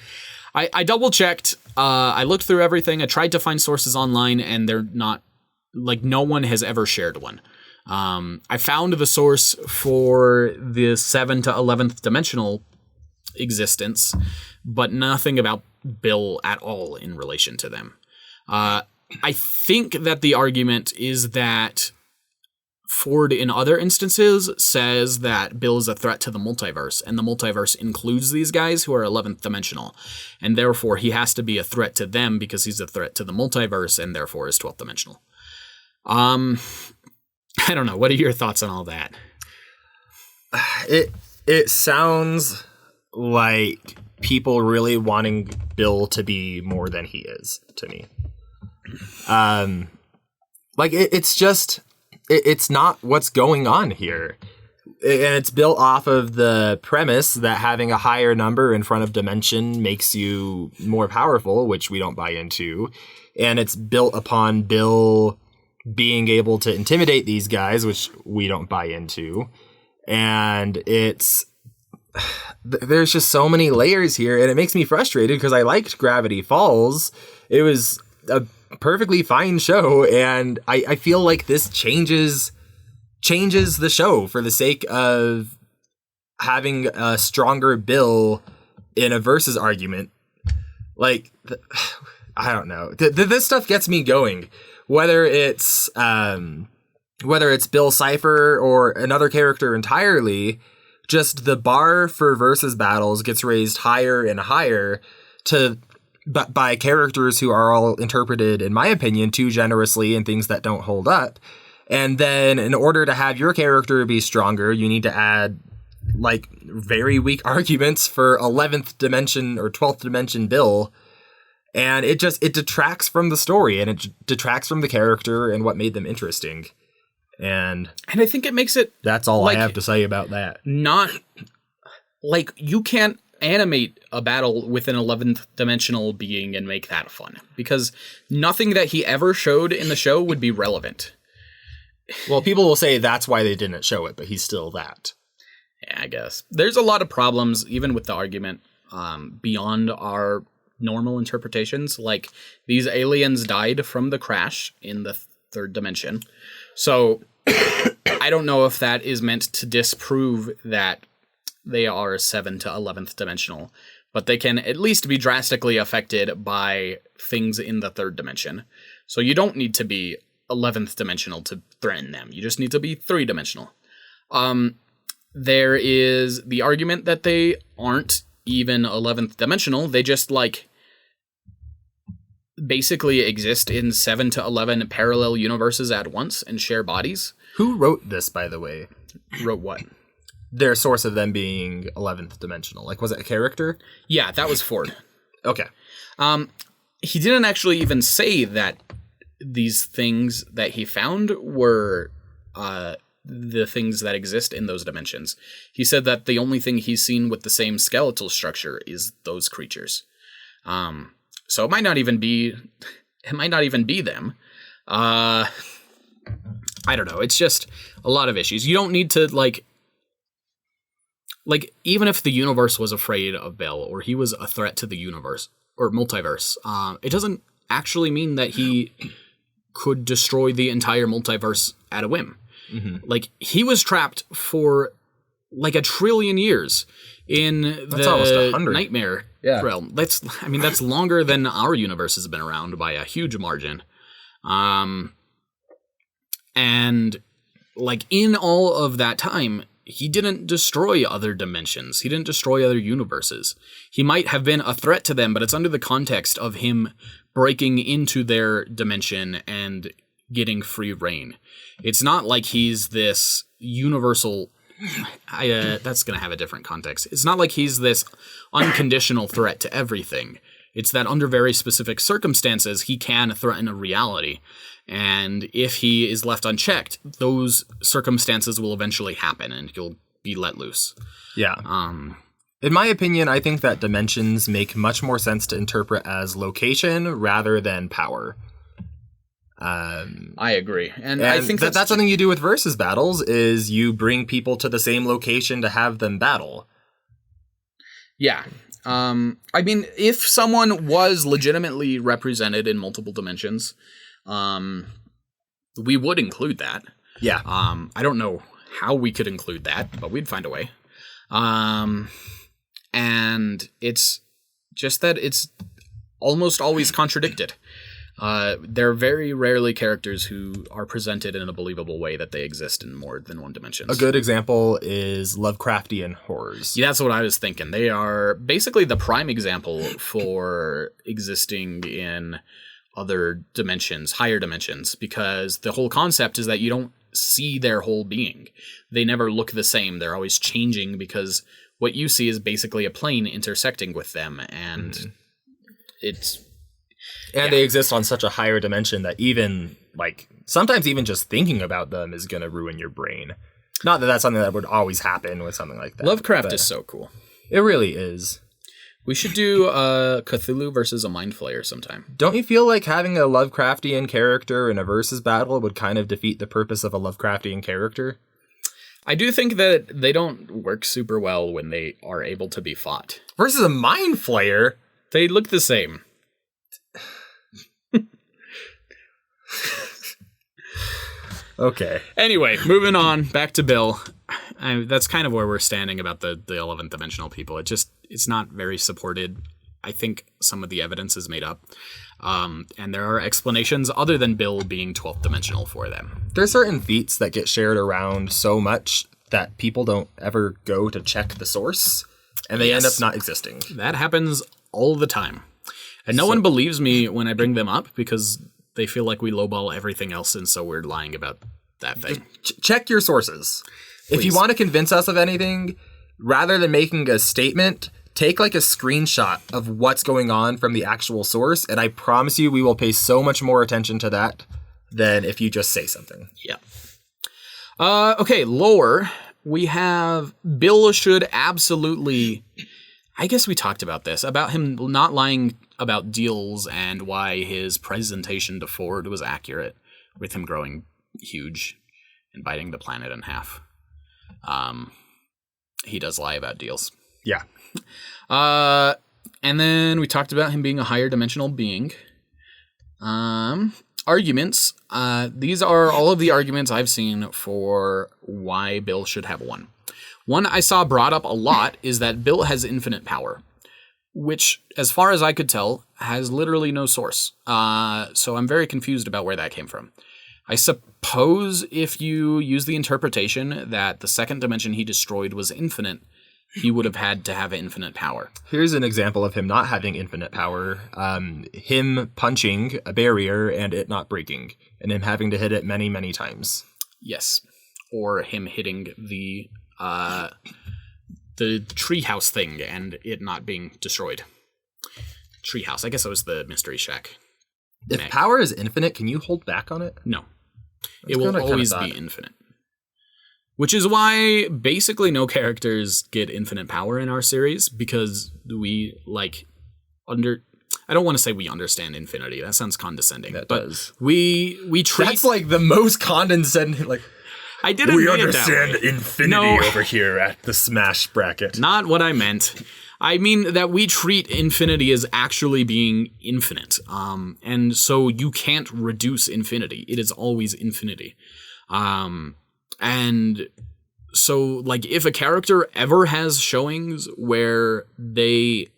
I double checked. I looked through everything. I tried to find sources online, and they're not, like, no one has ever shared one. I found the source for the 7 to 11th dimensional existence, but nothing about Bill at all in relation to them. I think that the argument is that Ford, in other instances, says that Bill is a threat to the multiverse, and the multiverse includes these guys who are 11th dimensional, and therefore he has to be a threat to them because he's a threat to the multiverse, and therefore is 12th dimensional. I don't know. What are your thoughts on all that?
It sounds like people really wanting Bill to be more than he is to me. Like it's just. It's not what's going on here. And it's built off of the premise that having a higher number in front of dimension makes you more powerful, which we don't buy into. And it's built upon Bill being able to intimidate these guys, which we don't buy into. And there's just so many layers here, and it makes me frustrated because I liked Gravity Falls. It was a perfectly fine show, and I feel like this changes the show for the sake of having a stronger Bill in a versus argument. Like, I don't know. This stuff gets me going. Whether it's Bill Cipher or another character entirely, just the bar for versus battles gets raised higher and higher but by characters who are all interpreted, in my opinion, too generously in things that don't hold up. And then in order to have your character be stronger, you need to add like very weak arguments for 11th dimension or 12th dimension Bill. And it detracts from the story, and it detracts from the character and what made them interesting. And
I think it makes it...
That's all I have to say about that.
Not... Like, you can't animate a battle with an 11th dimensional being and make that fun, because nothing that he ever showed in the show would be relevant.
Well, people will say that's why they didn't show it, but he's still that.
Yeah, I guess. There's a lot of problems, even with the argument. beyond our normal interpretations. Like, these aliens died from the crash in the third dimension. So I don't know if that is meant to disprove that they are 7th to 11th dimensional, but they can at least be drastically affected by things in the third dimension. So you don't need to be 11th dimensional to threaten them. You just need to be 3-dimensional. There is the argument that they aren't even 11th dimensional. They just, like, basically exist in 7 to 11 parallel universes at once and share bodies.
Who wrote this, by the way?
Wrote what?
Their source of them being 11th dimensional. Like, was it a character?
Yeah, that was Ford.
Okay.
He didn't actually even say that these things that he found were the things that exist in those dimensions. He said that the only thing he's seen with the same skeletal structure is those creatures. So it might not even be them. I don't know. It's just a lot of issues. You don't need to, like, even if the universe was afraid of Bill, or he was a threat to the universe or multiverse, it doesn't actually mean that he could destroy the entire multiverse at a whim. Mm-hmm. Like, he was trapped for like 1 trillion years in the nightmare realm. That's longer than our universe has been around by a huge margin. And like, in all of that time, he didn't destroy other dimensions. He didn't destroy other universes. He might have been a threat to them, but it's under the context of him breaking into their dimension and getting free reign. It's not like he's this universal... that's going to have a different context. It's not like he's this unconditional threat to everything. It's that under very specific circumstances, he can threaten a reality. And if he is left unchecked, those circumstances will eventually happen and he'll be let loose.
Yeah. In my opinion, I think that dimensions make much more sense to interpret as location rather than power.
I agree. And I think
that's something you do with versus battles, is you bring people to the same location to have them battle.
Yeah. I mean, if someone was legitimately represented in multiple dimensions, we would include that.
Yeah.
I don't know how we could include that, but we'd find a way. And it's just that it's almost always contradicted. There are very rarely characters who are presented in a believable way that they exist in more than one dimension.
A good example is Lovecraftian horrors.
Yeah, that's what I was thinking. They are basically the prime example for existing in other dimensions, higher dimensions, because the whole concept is that you don't see their whole being. They never look the same. They're always changing because what you see is basically a plane intersecting with them, and
they exist on such a higher dimension that even, like, sometimes even just thinking about them is going to ruin your brain. Not that that's something that would always happen with something like that.
Lovecraft is so cool.
It really is.
We should do Cthulhu versus a Mind Flayer sometime.
Don't you feel like having a Lovecraftian character in a versus battle would kind of defeat the purpose of a Lovecraftian character?
I do think that they don't work super well when they are able to be fought.
Versus a Mind Flayer?
They look the same.
Okay.
Anyway, moving on, back to Bill. That's kind of where we're standing about the 11th dimensional people. It's not very supported. I think some of the evidence is made up. And there are explanations other than Bill being 12th dimensional for them.
There's certain feats that get shared around so much that people don't ever go to check the source, and they end up not existing.
That happens all the time. And no one believes me when I bring them up because they feel like we lowball everything else, and so we're lying about that thing.
Check your sources.
Please.
If you want to convince us of anything, rather than making a statement, take like a screenshot of what's going on from the actual source, and I promise you we will pay so much more attention to that than if you just say something.
Yeah. Okay, lore. We have Bill should absolutely... I guess we talked about this, about him not lying about deals and why his presentation to Ford was accurate, with him growing huge and biting the planet in half. He does lie about deals.
Yeah.
And then we talked about him being a higher dimensional being. Arguments. These are all of the arguments I've seen for why Bill should have one. One I saw brought up a lot is that Bill has infinite power, which, as far as I could tell, has literally no source. So I'm very confused about where that came from. I suppose if you use the interpretation that the second dimension he destroyed was infinite, he would have had to have infinite power.
Here's an example of him not having infinite power. Him punching a barrier and it not breaking, and him having to hit it many, many times.
Yes. Or him hitting the treehouse thing and it not being destroyed. Treehouse. I guess that was the Mystery Shack.
If power is infinite, can you hold back on it?
No. It will always be infinite. Which is why basically no characters get infinite power in our series, because we, I don't want to say we understand infinity. That sounds condescending.
That
but
does.
We treat...
That's like the most condescending,
I didn't mean it that way.
We understand infinity over here at the Smash bracket.
Not what I meant. I mean that we treat infinity as actually being infinite. And so you can't reduce infinity. It is always infinity. And so, if a character ever has showings where they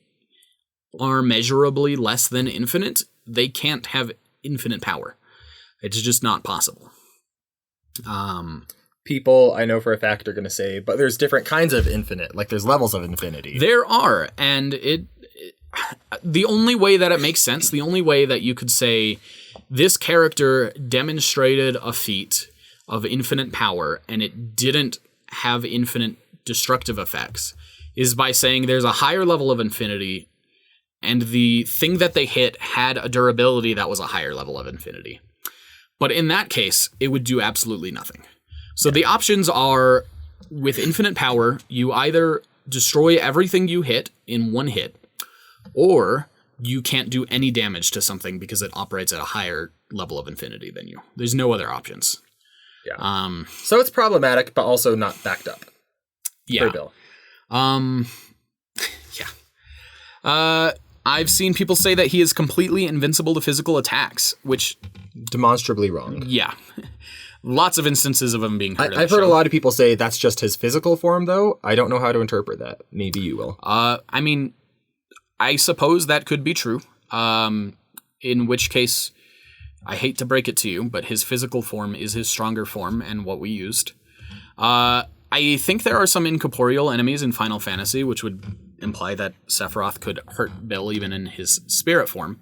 are measurably less than infinite, they can't have infinite power. It's just not possible.
People, I know for a fact, are going to say, but there's different kinds of infinite. There's levels of infinity.
There are, and the only way that it makes sense, the only way that you could say this character demonstrated a feat of infinite power and it didn't have infinite destructive effects is by saying there's a higher level of infinity and the thing that they hit had a durability that was a higher level of infinity. But in that case, it would do absolutely nothing. So the options are, with infinite power, you either destroy everything you hit in one hit, or you can't do any damage to something because it operates at a higher level of infinity than you. There's no other options.
Yeah. So it's problematic, but also not backed up.
Yeah.
For Bill.
Yeah. I've seen people say that he is completely invincible to physical attacks, which...
Demonstrably wrong.
Yeah. Lots of instances of him being hurt.
I've heard a lot of people say that's just his physical form, though. I don't know how to interpret that. Maybe you will.
I mean, I suppose that could be true. In which case... I hate to break it to you, but his physical form is his stronger form and what we used. I think there are some incorporeal enemies in Final Fantasy, which would imply that Sephiroth could hurt Bill even in his spirit form.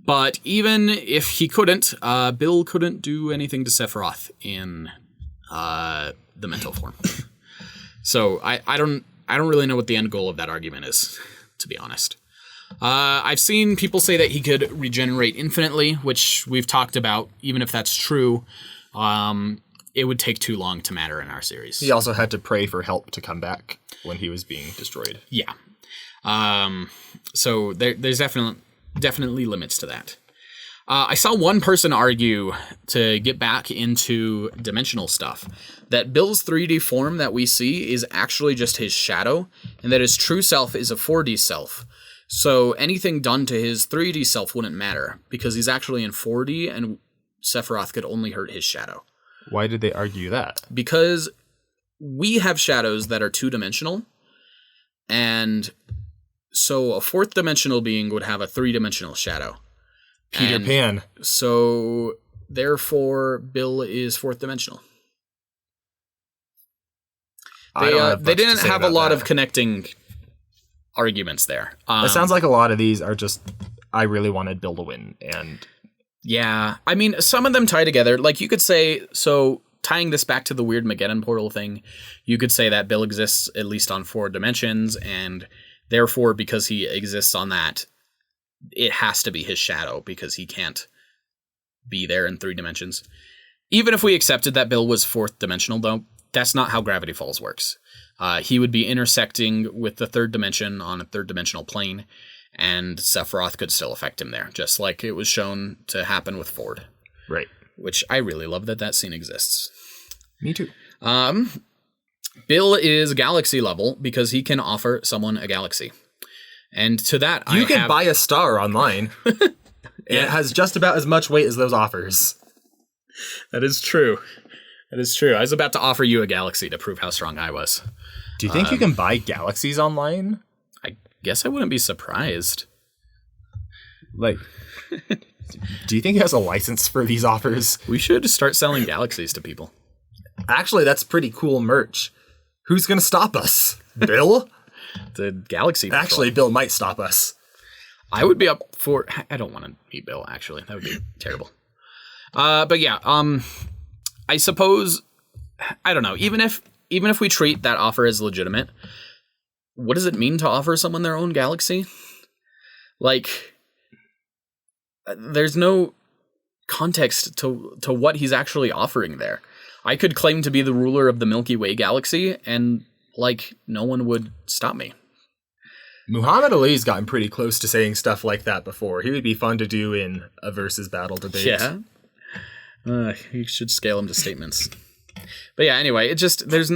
But even if he couldn't, Bill couldn't do anything to Sephiroth in the mental form. So I don't really know what the end goal of that argument is, to be honest. I've seen people say that he could regenerate infinitely, which we've talked about. Even if that's true, it would take too long to matter in our series.
He also had to pray for help to come back when he was being destroyed.
Yeah. So there's definitely limits to that. I saw one person argue, to get back into dimensional stuff, that Bill's 3D form that we see is actually just his shadow, and that his true self is a 4D self. So anything done to his 3D self wouldn't matter, because he's actually in 4D, and Sephiroth could only hurt his shadow.
Why did they argue that?
Because we have shadows that are 2-dimensional, and so a 4th-dimensional being would have a 3-dimensional shadow.
Peter Pan.
So, therefore, Bill is 4th-dimensional. They didn't have a lot of connecting arguments there.
It sounds like a lot of these are just, I really wanted Bill to win, and...
Yeah, I mean, some of them tie together. You could say, so tying this back to the weird Mageddon portal thing, you could say that Bill exists at least on 4 dimensions, and therefore, because he exists on that, it has to be his shadow, because he can't be there in 3 dimensions. Even if we accepted that Bill was 4th dimensional, though, that's not how Gravity Falls works. He would be intersecting with the 3rd dimension on a 3rd-dimensional plane, and Sephiroth could still affect him there, just like it was shown to happen with Ford.
Right.
Which I really love that scene exists.
Me too.
Bill is galaxy level because he can offer someone a galaxy. And to that,
you can buy a star online. And it has just about as much weight as those offers.
That is true. That is true. I was about to offer you a galaxy to prove how strong I was.
Do you think you can buy galaxies online?
I guess I wouldn't be surprised.
Like, do you think he has a license for these offers?
We should start selling galaxies to people.
Actually, that's pretty cool merch. Who's going to stop us? Bill?
The galaxy patrol.
Actually, Bill might stop us.
I would be up for... I don't want to meet Bill, actually. That would be terrible. But yeah, I suppose... I don't know. Even if we treat that offer as legitimate, what does it mean to offer someone their own galaxy? Like, there's no context to what he's actually offering there. I could claim to be the ruler of the Milky Way galaxy, and, like, no one would stop me.
Muhammad Ali's gotten pretty close to saying stuff like that before. He would be fun to do in a versus battle debate.
Yeah. You should scale him to statements. But yeah, anyway, it just, there's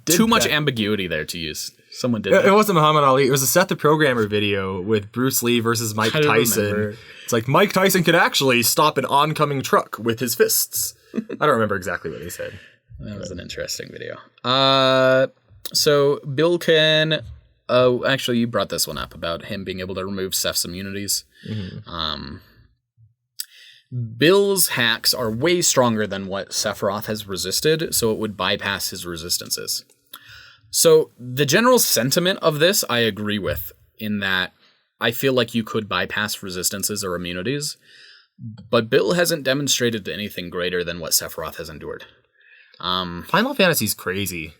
too much ambiguity there to use. Someone did that.
It wasn't Muhammad Ali. It was a Seth the Programmer video with Bruce Lee versus Mike Tyson. Remember. It's like, Mike Tyson could actually stop an oncoming truck with his fists. I don't remember exactly what he said.
That was an interesting video. So Bill can... Oh, actually, you brought this one up about him being able to remove Seph's immunities. Mm-hmm. Bill's hacks are way stronger than what Sephiroth has resisted, so it would bypass his resistances. So the general sentiment of this I agree with, in that I feel like you could bypass resistances or immunities, but Bill hasn't demonstrated anything greater than what Sephiroth has endured.
Final Fantasy's crazy.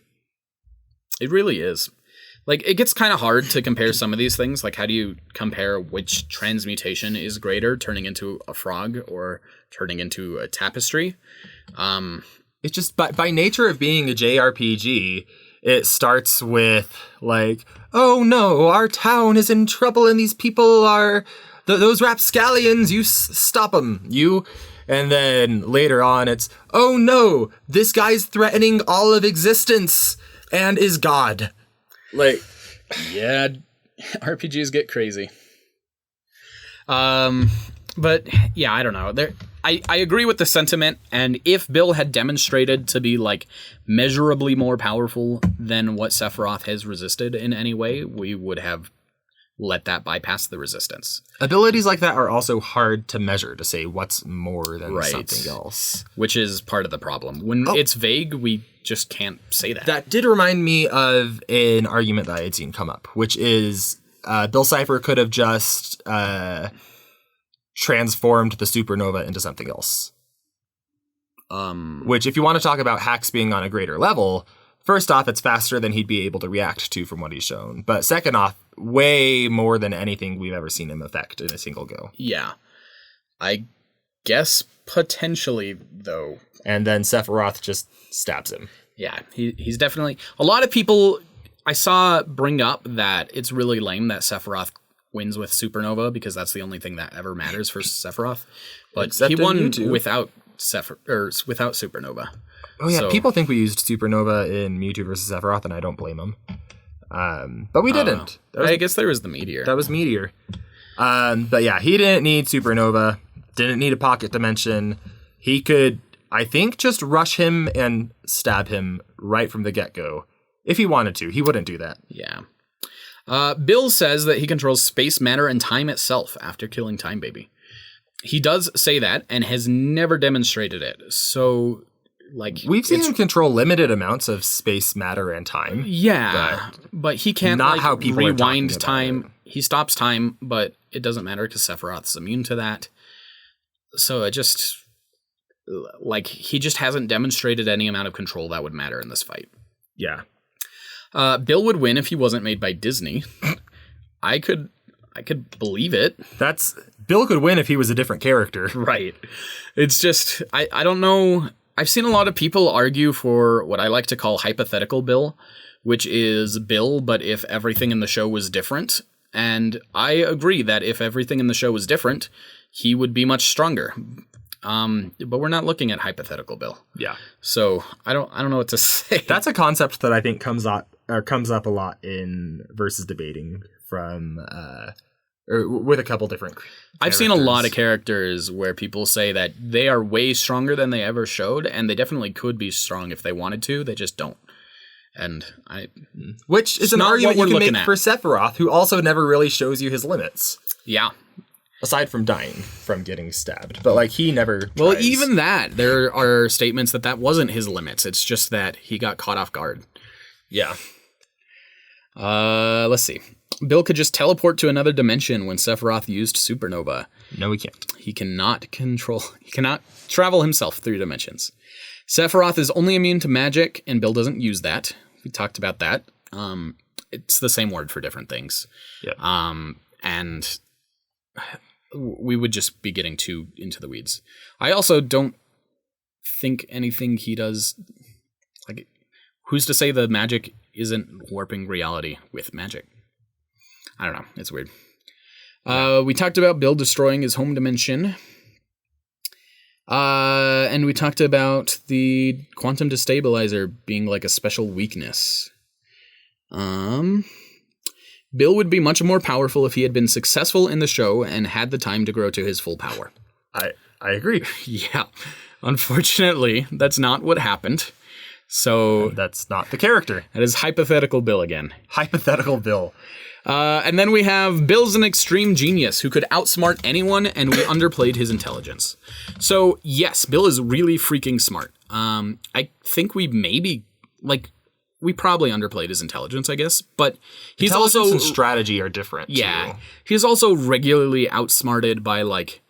It really is. Like, it gets kind of hard to compare some of these things. Like, how do you compare which transmutation is greater, turning into a frog or turning into a tapestry?
It's just, by nature of being a JRPG, it starts with, like, oh no, our town is in trouble and these people are... those rapscallions, you stop them. And then later on, it's, oh no, this guy's threatening all of existence and is God. Like,
yeah, RPGs get crazy. But yeah, I don't know. I agree with the sentiment, and if Bill had demonstrated to be like measurably more powerful than what Sephiroth has resisted in any way, we would have let that bypass the resistance.
Abilities like that are also hard to measure, to say what's more than something else.
Which is part of the problem. When it's vague, we just can't say that.
That did remind me of an argument that I had seen come up, which is Bill Cipher could have just transformed the supernova into something else. Which, if you want to talk about hacks being on a greater level, first off, it's faster than he'd be able to react to from what he's shown. But second off, way more than anything we've ever seen him affect in a single go.
Yeah. I guess potentially, though.
And then Sephiroth just stabs him.
Yeah, he's definitely... A lot of people I saw bring up that it's really lame that Sephiroth wins with Supernova because that's the only thing that ever matters for Sephiroth. But
except
he won
Mewtwo.
without without Supernova.
Oh yeah, people think we used Supernova in Mewtwo versus Sephiroth, and I don't blame them. But we didn't.
I guess there was the Meteor.
That was Meteor. But yeah, he didn't need Supernova, didn't need a pocket dimension. He could, I think, just rush him and stab him right from the get-go. If he wanted to, he wouldn't do that.
Yeah. Bill says that he controls space, matter, and time itself after killing Time Baby. He does say that and has never demonstrated it. So, like...
We've seen him control limited amounts of space, matter, and time.
Yeah, but he can't
not how people
rewind time. He stops time, but it doesn't matter because Sephiroth's immune to that. So it just... Like, he just hasn't demonstrated any amount of control that would matter in this fight.
Yeah.
Bill would win if he wasn't made by Disney. I could believe it.
Bill could win if he was a different character.
Right. It's just, I don't know. I've seen a lot of people argue for what I like to call hypothetical Bill, which is Bill, but if everything in the show was different. And I agree that if everything in the show was different, he would be much stronger. But we're not looking at hypothetical Bill.
Yeah.
So I don't know what to say.
That's a concept that I think comes up a lot in versus debating from or with a couple different characters.
I've seen a lot of characters where people say that they are way stronger than they ever showed, and they definitely could be strong if they wanted to. They just don't. And
which is an argument you can make for Sephiroth, who also never really shows you his limits.
Yeah.
Aside from dying from getting stabbed. But, like, he never tries.
Well, even that, there are statements that wasn't his limits. It's just that he got caught off guard.
Yeah.
Let's see. Bill could just teleport to another dimension when Sephiroth used supernova.
No, he can't.
He cannot travel himself through dimensions. Sephiroth is only immune to magic, and Bill doesn't use that. We talked about that. It's the same word for different things.
Yep.
And we would just be getting too into the weeds. I also don't think anything he does, like, who's to say the magic isn't warping reality with magic? I don't know. It's weird. We talked about Bill destroying his home dimension. And we talked about the quantum destabilizer being like a special weakness. Bill would be much more powerful if he had been successful in the show and had the time to grow to his full power.
I agree.
Yeah. Unfortunately, that's not what happened. So
that's not the character.
That is hypothetical Bill again.
Hypothetical Bill.
And then we have Bill's an extreme genius who could outsmart anyone, and we underplayed his intelligence. So, yes, Bill is really freaking smart. I think we probably underplayed his intelligence, I guess, but he's also...
and strategy are different,
yeah,
too.
He's also regularly outsmarted by, like,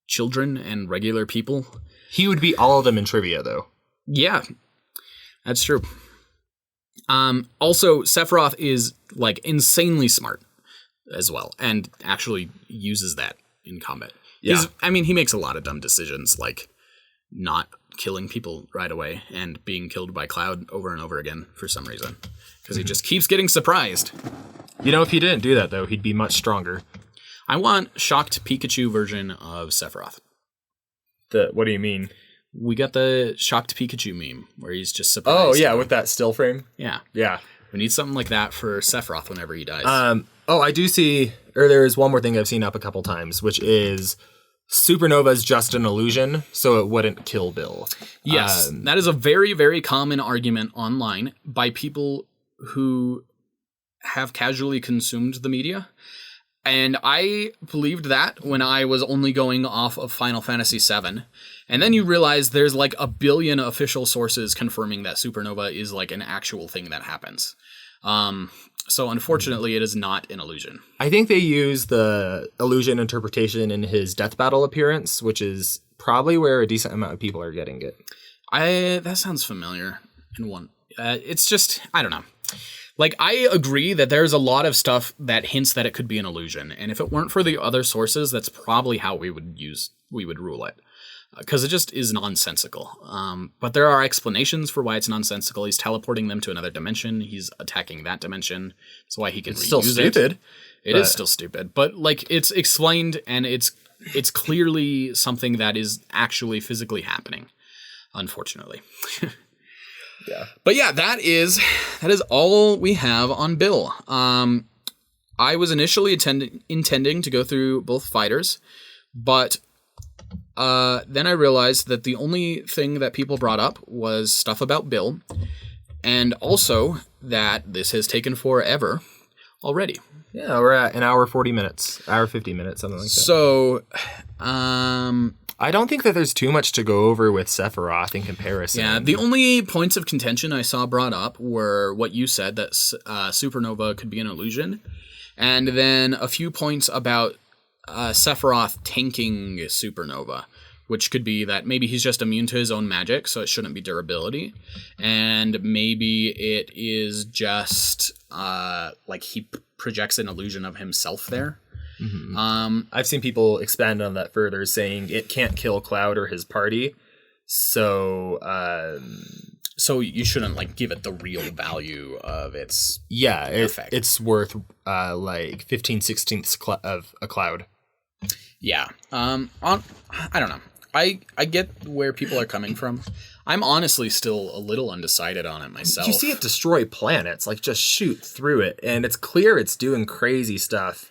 children and regular people.
He would beat all of them in trivia, though.
Yeah, that's true. Also, Sephiroth is, like, insanely smart as well, and actually uses that in combat.
Yeah.
He makes a lot of dumb decisions, like not killing people right away and being killed by Cloud over and over again for some reason, because he just keeps getting surprised.
You know, if he didn't do that, though, he'd be much stronger.
I want shocked Pikachu version of Sephiroth.
What do you mean?
We got the shocked Pikachu meme where he's just surprised.
Oh, yeah, with that still frame?
Yeah.
Yeah.
We need something like that for Sephiroth whenever he dies.
I do see, or there's one more thing I've seen up a couple times, which is supernova is just an illusion, so it wouldn't kill Bill.
Yes, that is a very, very common argument online by people who have casually consumed the media. And I believed that when I was only going off of Final Fantasy VII. And then you realize there's like a billion official sources confirming that supernova is like an actual thing that happens. So unfortunately, it is not an illusion.
I think they use the illusion interpretation in his Death Battle appearance, which is probably where a decent amount of people are getting it.
That sounds familiar in one. It's just, I don't know. Like, I agree that there's a lot of stuff that hints that it could be an illusion. And if it weren't for the other sources, that's probably how we would rule it. Because it just is nonsensical. But there are explanations for why it's nonsensical. He's teleporting them to another dimension. He's attacking that dimension. That's why he can reuse it.
Still stupid.
It is still stupid. But, like, it's explained, and it's clearly something that is actually physically happening, unfortunately.
Yeah.
But yeah, that is all we have on Bill. I was initially intending to go through both fighters, but then I realized that the only thing that people brought up was stuff about Bill, and also that this has taken forever already.
Yeah, we're at an hour 40 minutes, hour 50 minutes, something like that.
So,
I don't think that there's too much to go over with Sephiroth in comparison.
Yeah, the only points of contention I saw brought up were what you said, that supernova could be an illusion, and then a few points about Sephiroth tanking supernova, which could be that maybe he's just immune to his own magic, so it shouldn't be durability, and maybe it is just like he projects an illusion of himself there.
Mm-hmm. I've seen people expand on that further, saying it can't kill Cloud or his party, so
you shouldn't like give it the real value of its
effect. It's worth like 15/16 of a Cloud.
Yeah. I don't know. I get where people are coming from. I'm honestly still a little undecided on it myself.
You see it destroy planets, like just shoot through it, and it's clear it's doing crazy stuff.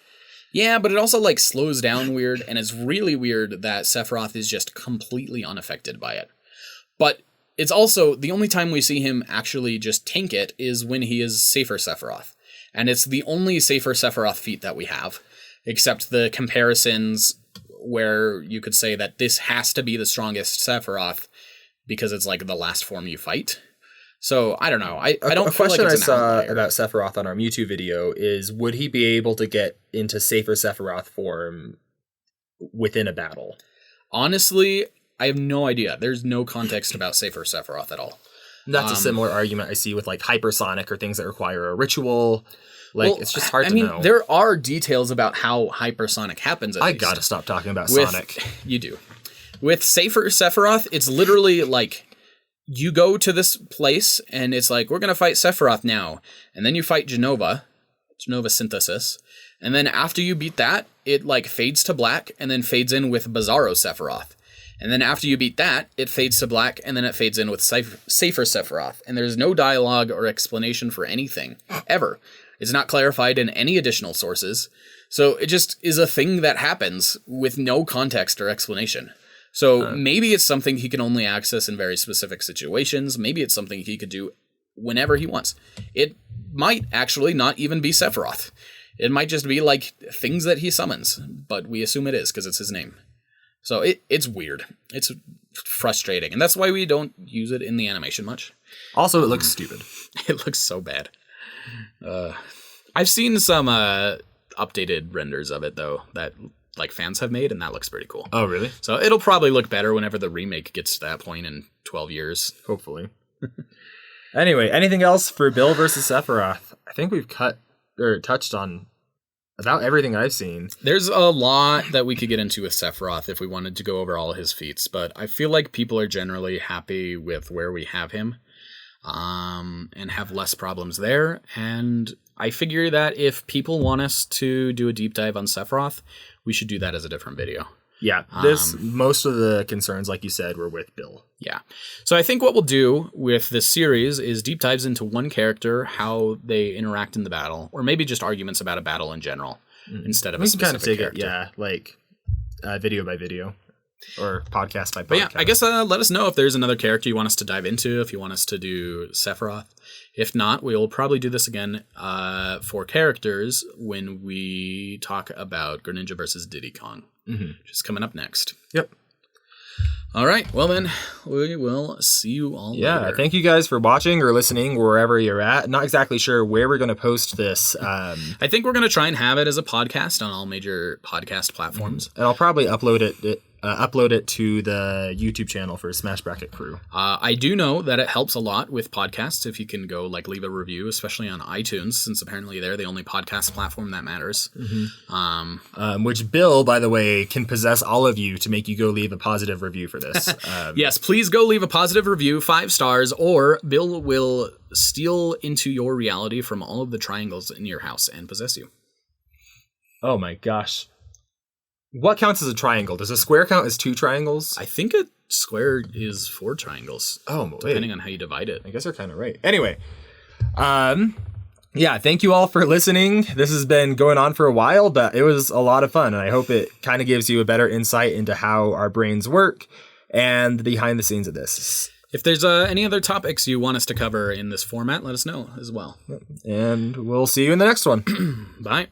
Yeah, but it also like slows down weird, and it's really weird that Sephiroth is just completely unaffected by it. But it's also the only time we see him actually just tank it is when he is Cipher Sephiroth. And it's the only Cipher Sephiroth feat that we have, except the comparisons where you could say that this has to be the strongest Sephiroth because it's like the last form you fight. So I don't know. I don't
a
feel
question
like it's
I
an
saw
outlier.
about Sephiroth on our Mewtwo video is, would he be able to get into Cipher Sephiroth form within a battle?
Honestly, I have no idea. There's no context about Cipher Sephiroth at all.
That's a similar argument I see with like hypersonic or things that require a ritual. Like, it's just hard to know.
There are details about how hypersonic happens.
I gotta stop talking about Sonic.
You do. With Cipher Sephiroth, it's literally like you go to this place and it's like, we're going to fight Sephiroth now. And then you fight Genova Synthesis. And then after you beat that, it like fades to black and then fades in with Bizarro Sephiroth. And then after you beat that, it fades to black and then it fades in with Cipher Sephiroth. And there's no dialogue or explanation for anything, ever. It's not clarified in any additional sources. So it just is a thing that happens with no context or explanation. So maybe it's something he can only access in very specific situations. Maybe it's something he could do whenever he wants. It might actually not even be Sephiroth. It might just be like things that he summons, but we assume it is because it's his name. So it's weird. It's frustrating. And that's why we don't use it in the animation much.
Also, it looks stupid.
It looks so bad. I've seen some updated renders of it, though, that like fans have made, and that looks pretty cool.
Oh, really?
So it'll probably look better whenever the remake gets to that point in 12 years.
Hopefully. Anyway, anything else for Bill versus Sephiroth? I think we've touched on about everything I've seen.
There's a lot that we could get into with Sephiroth if we wanted to go over all his feats, but I feel like people are generally happy with where we have him, and have less problems there. And I figure that if people want us to do a deep dive on Sephiroth, we should do that as a different video.
Yeah, most of the concerns, like you said, were with Bill.
Yeah. So I think what we'll do with this series is deep dives into one character, how they interact in the battle, or maybe just arguments about a battle in general, instead of a specific character.
Yeah, like video by video or podcast by podcast.
But yeah, I guess let us know if there's another character you want us to dive into, if you want us to do Sephiroth. If not, we will probably do this again for characters when we talk about Greninja versus Diddy Kong, which is coming up next.
Yep.
All right. Well, then, we will see you all later.
Thank you guys for watching or listening wherever you're at. Not exactly sure where we're going to post this.
I think we're going to try and have it as a podcast on all major podcast platforms.
And I'll probably upload it to the YouTube channel for Smash Bracket Crew.
I do know that it helps a lot with podcasts if you can go like leave a review, especially on iTunes, since apparently they're the only podcast platform that matters.
Which Bill, by the way, can possess all of you to make you go leave a positive review for this.
Yes, please go leave a positive review, 5 stars, or Bill will steal into your reality from all of the triangles in your house and possess you.
Oh my gosh. What counts as a triangle? Does a square count as 2 triangles?
I think a square is 4 triangles.
Oh,
depending on how you divide it.
I guess you're kind of right. Anyway, yeah, thank you all for listening. This has been going on for a while, but it was a lot of fun, and I hope it kind of gives you a better insight into how our brains work and the behind the scenes of this.
If there's any other topics you want us to cover in this format, let us know as well.
And we'll see you in the next one.
Bye.